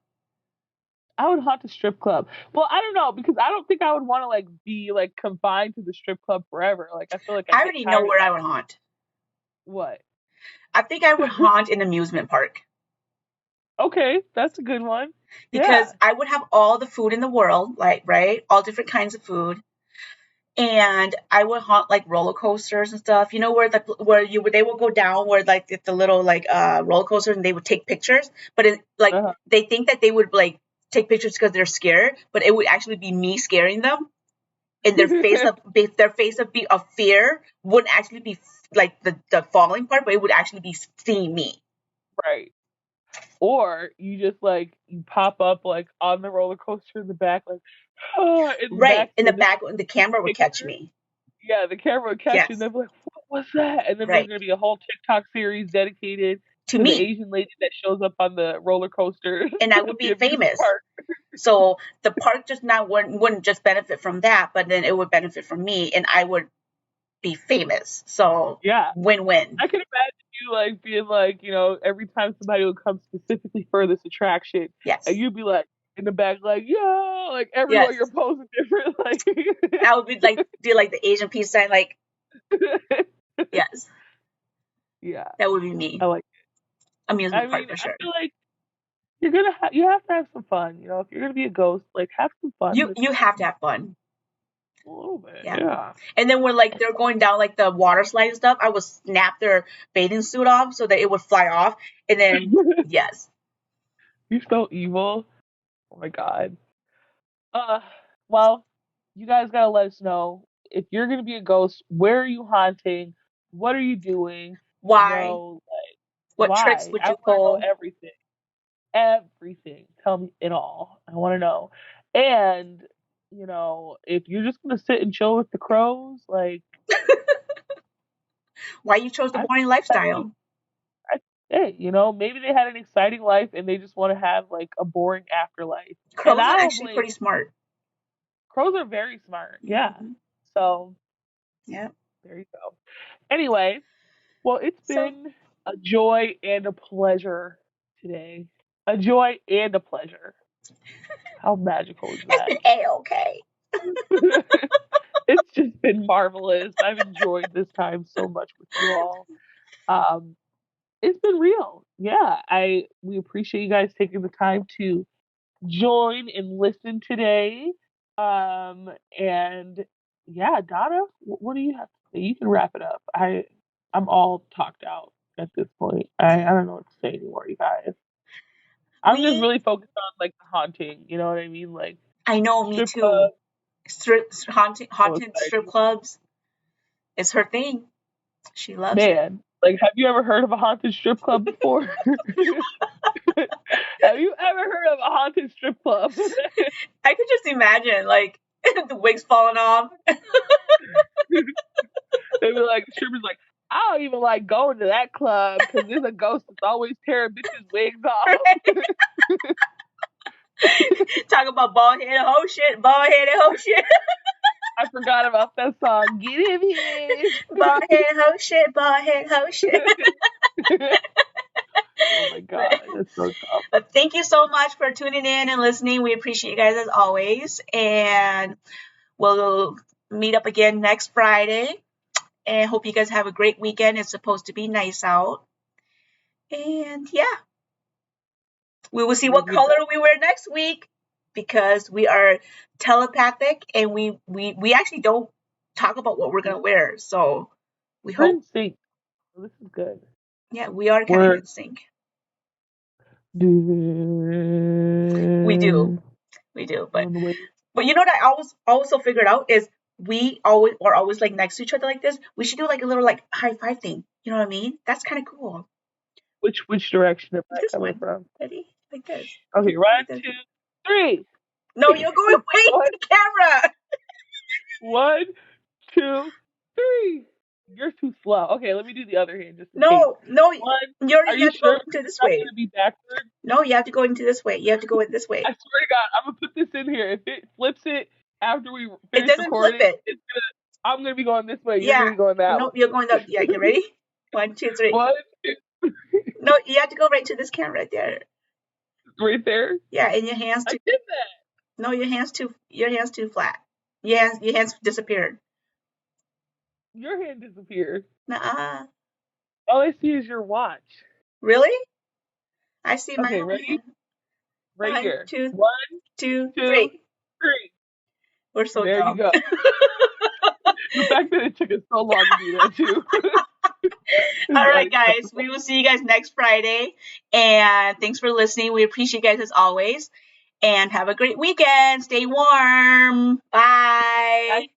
B: I would haunt a strip club. Well, I don't know, because I don't think I would want to like be like confined to the strip club forever. Like I feel like I
A: I
B: get
A: already know
B: tired of
A: where I
B: that.
A: would haunt.
B: What?
A: I think I would haunt an amusement park
B: Okay, that's a good one.
A: because
B: Yeah.
A: I would have all the food in the world, like right, all different kinds of food, and I would haunt like roller coasters and stuff. You know where they would go down where like the little like roller coasters and they would take pictures, but like
B: Uh-huh.
A: they think that they would like take pictures because they're scared, but it would actually be me scaring them, and their face of fear wouldn't actually be like the falling part, but it would actually be seeing me.
B: Right. Or you just like you pop up like on the roller coaster in the back, like in the
A: Right
B: back,
A: in
B: and
A: the
B: then
A: back, the camera would catch
B: picture.
A: me.
B: Yeah, the camera would catch you, and
A: Yes,
B: they'll be like, "What's that?" And then there's
A: right,
B: gonna be a whole TikTok series dedicated
A: to
B: to the
A: me,
B: Asian lady that shows up on the roller coaster
A: and I
B: at
A: would
B: the
A: be
B: amusement
A: famous.
B: park.
A: So the park just not wouldn't just benefit from that, but then it would benefit from me, and I would be famous. So
B: Yeah.
A: win-win.
B: I can imagine you like being like, every time somebody would come specifically for this attraction,
A: Yes.
B: and you'd be like in the back, like, yo, like everyone
A: Yes.
B: you're posing different, like.
A: I would be like do like the Asian peace sign, like yes.
B: Yeah,
A: That would be me.
B: I like. I
A: Amusement park
B: mean,
A: for
B: I
A: sure.
B: feel like you have to have some fun. If you're gonna be a ghost, like have some fun with
A: You have to have fun.
B: a little bit.
A: Yeah.
B: Yeah.
A: And then when like they're going down like the water slide and stuff, I would snap their bathing suit off so that it would fly off. And then yes.
B: You're so evil. Oh my god. Uh, well, you guys gotta let us know if you're gonna be a ghost. Where are you haunting? What are you doing?
A: Why?
B: Like
A: What tricks
B: why?
A: would
B: I
A: you
B: want to know
A: pull?
B: everything. Everything. Tell me it all. I want to know. And if you're just gonna sit and chill with the crows, like
A: Why you chose the
B: I,
A: boring
B: that too.
A: lifestyle?
B: Hey, maybe they had an exciting life and they just want to have like a boring afterlife. And
A: Crows
B: I
A: are
B: don't
A: actually
B: blame
A: pretty smart.
B: crows are very smart. Yeah.
A: Hmm.
B: So
A: Yeah.
B: there you go. Anyway, well, it's
A: So
B: been a joy and a pleasure today. A joy and a pleasure. How magical is
A: it's
B: that?
A: been a-okay.
B: It's just been marvelous. I've enjoyed this time so much with you all. Um, it's been real. Yeah, we appreciate you guys taking the time to join and listen today. And yeah, Donna, what do you have to say? You can wrap it up. I'm all talked out at this point. I don't know what to say anymore, you guys. I'm just
A: We
B: really focused on like the haunting. You know what I mean? Like
A: I know, me
B: strip
A: too.
B: club. So
A: Haunted strip
B: exciting,
A: clubs is her thing. She loves it.
B: man. Like, have you ever heard of a haunted strip club before? Have you ever heard of a haunted strip club?
A: I could just imagine like the wigs falling off.
B: They be like, the stripper's like, I don't even like going to that club because there's a ghost that's always tearing bitches' wigs off.
A: Talk about bald headed hoe shit, bald headed hoe shit,
B: I forgot about that song. Get in here.
A: bald headed hoe shit, bald headed hoe shit.
B: Oh my god, that's so tough.
A: But thank you so much for tuning in and listening. We appreciate you guys as always. And we'll meet up again next Friday. And hope you guys have a great weekend. It's supposed to be nice out. And yeah, we will see what color we wear next week because we are telepathic and we actually don't talk about what we're going to wear. So we
B: We're
A: hope.
B: in sync. This is good.
A: Yeah, we are kind of
B: We're
A: in sync.
B: we
A: We do. We do. But you know what I also figured out is we always like next to each other like this. We should do like a little like high five thing. You know what I mean? That's kind of cool.
B: Which direction am I
A: This
B: coming
A: one.
B: from?
A: Ready? Like this.
B: Okay,
A: Like
B: 1,
A: this.
B: 2, 3.
A: No, you're going way to the camera.
B: 1, 2, 3. You're too slow. Okay, let me do the other hand just in case.
A: No,
B: One. Are
A: you
B: you
A: have to go
B: sure
A: into
B: it's
A: this
B: not
A: way.
B: gonna be backward?
A: No, you have to go into this way. You have to go in this way.
B: I swear to God, I'm gonna put this in here. If it flips it after we
A: It
B: finish
A: doesn't flip
B: recording,
A: it.
B: I'm gonna be going this way. You're
A: Yeah.
B: gonna be going that
A: No,
B: way.
A: you're going up. Yeah, you ready? 1, 2, 3.
B: 1, 2,
A: No, you have to go right to this camera right there.
B: right there.
A: Yeah, and your hands
B: I
A: too.
B: did that.
A: No, your hands too flat. Your hands disappeared.
B: Your hand disappeared.
A: Nuh-uh.
B: All I see is your watch.
A: Really? I see my
B: Okay,
A: own
B: ready?
A: hand.
B: Right
A: 1,
B: here.
A: 2,
B: 1,
A: 2,
B: 2,
A: 3.
B: 3.
A: We're so
B: There you
A: dumb.
B: go. The fact that it took us so long to do that too.
A: All right, guys. We will see you guys next Friday. And thanks for listening. We appreciate you guys as always. And have a great weekend. Stay warm. Bye. Bye.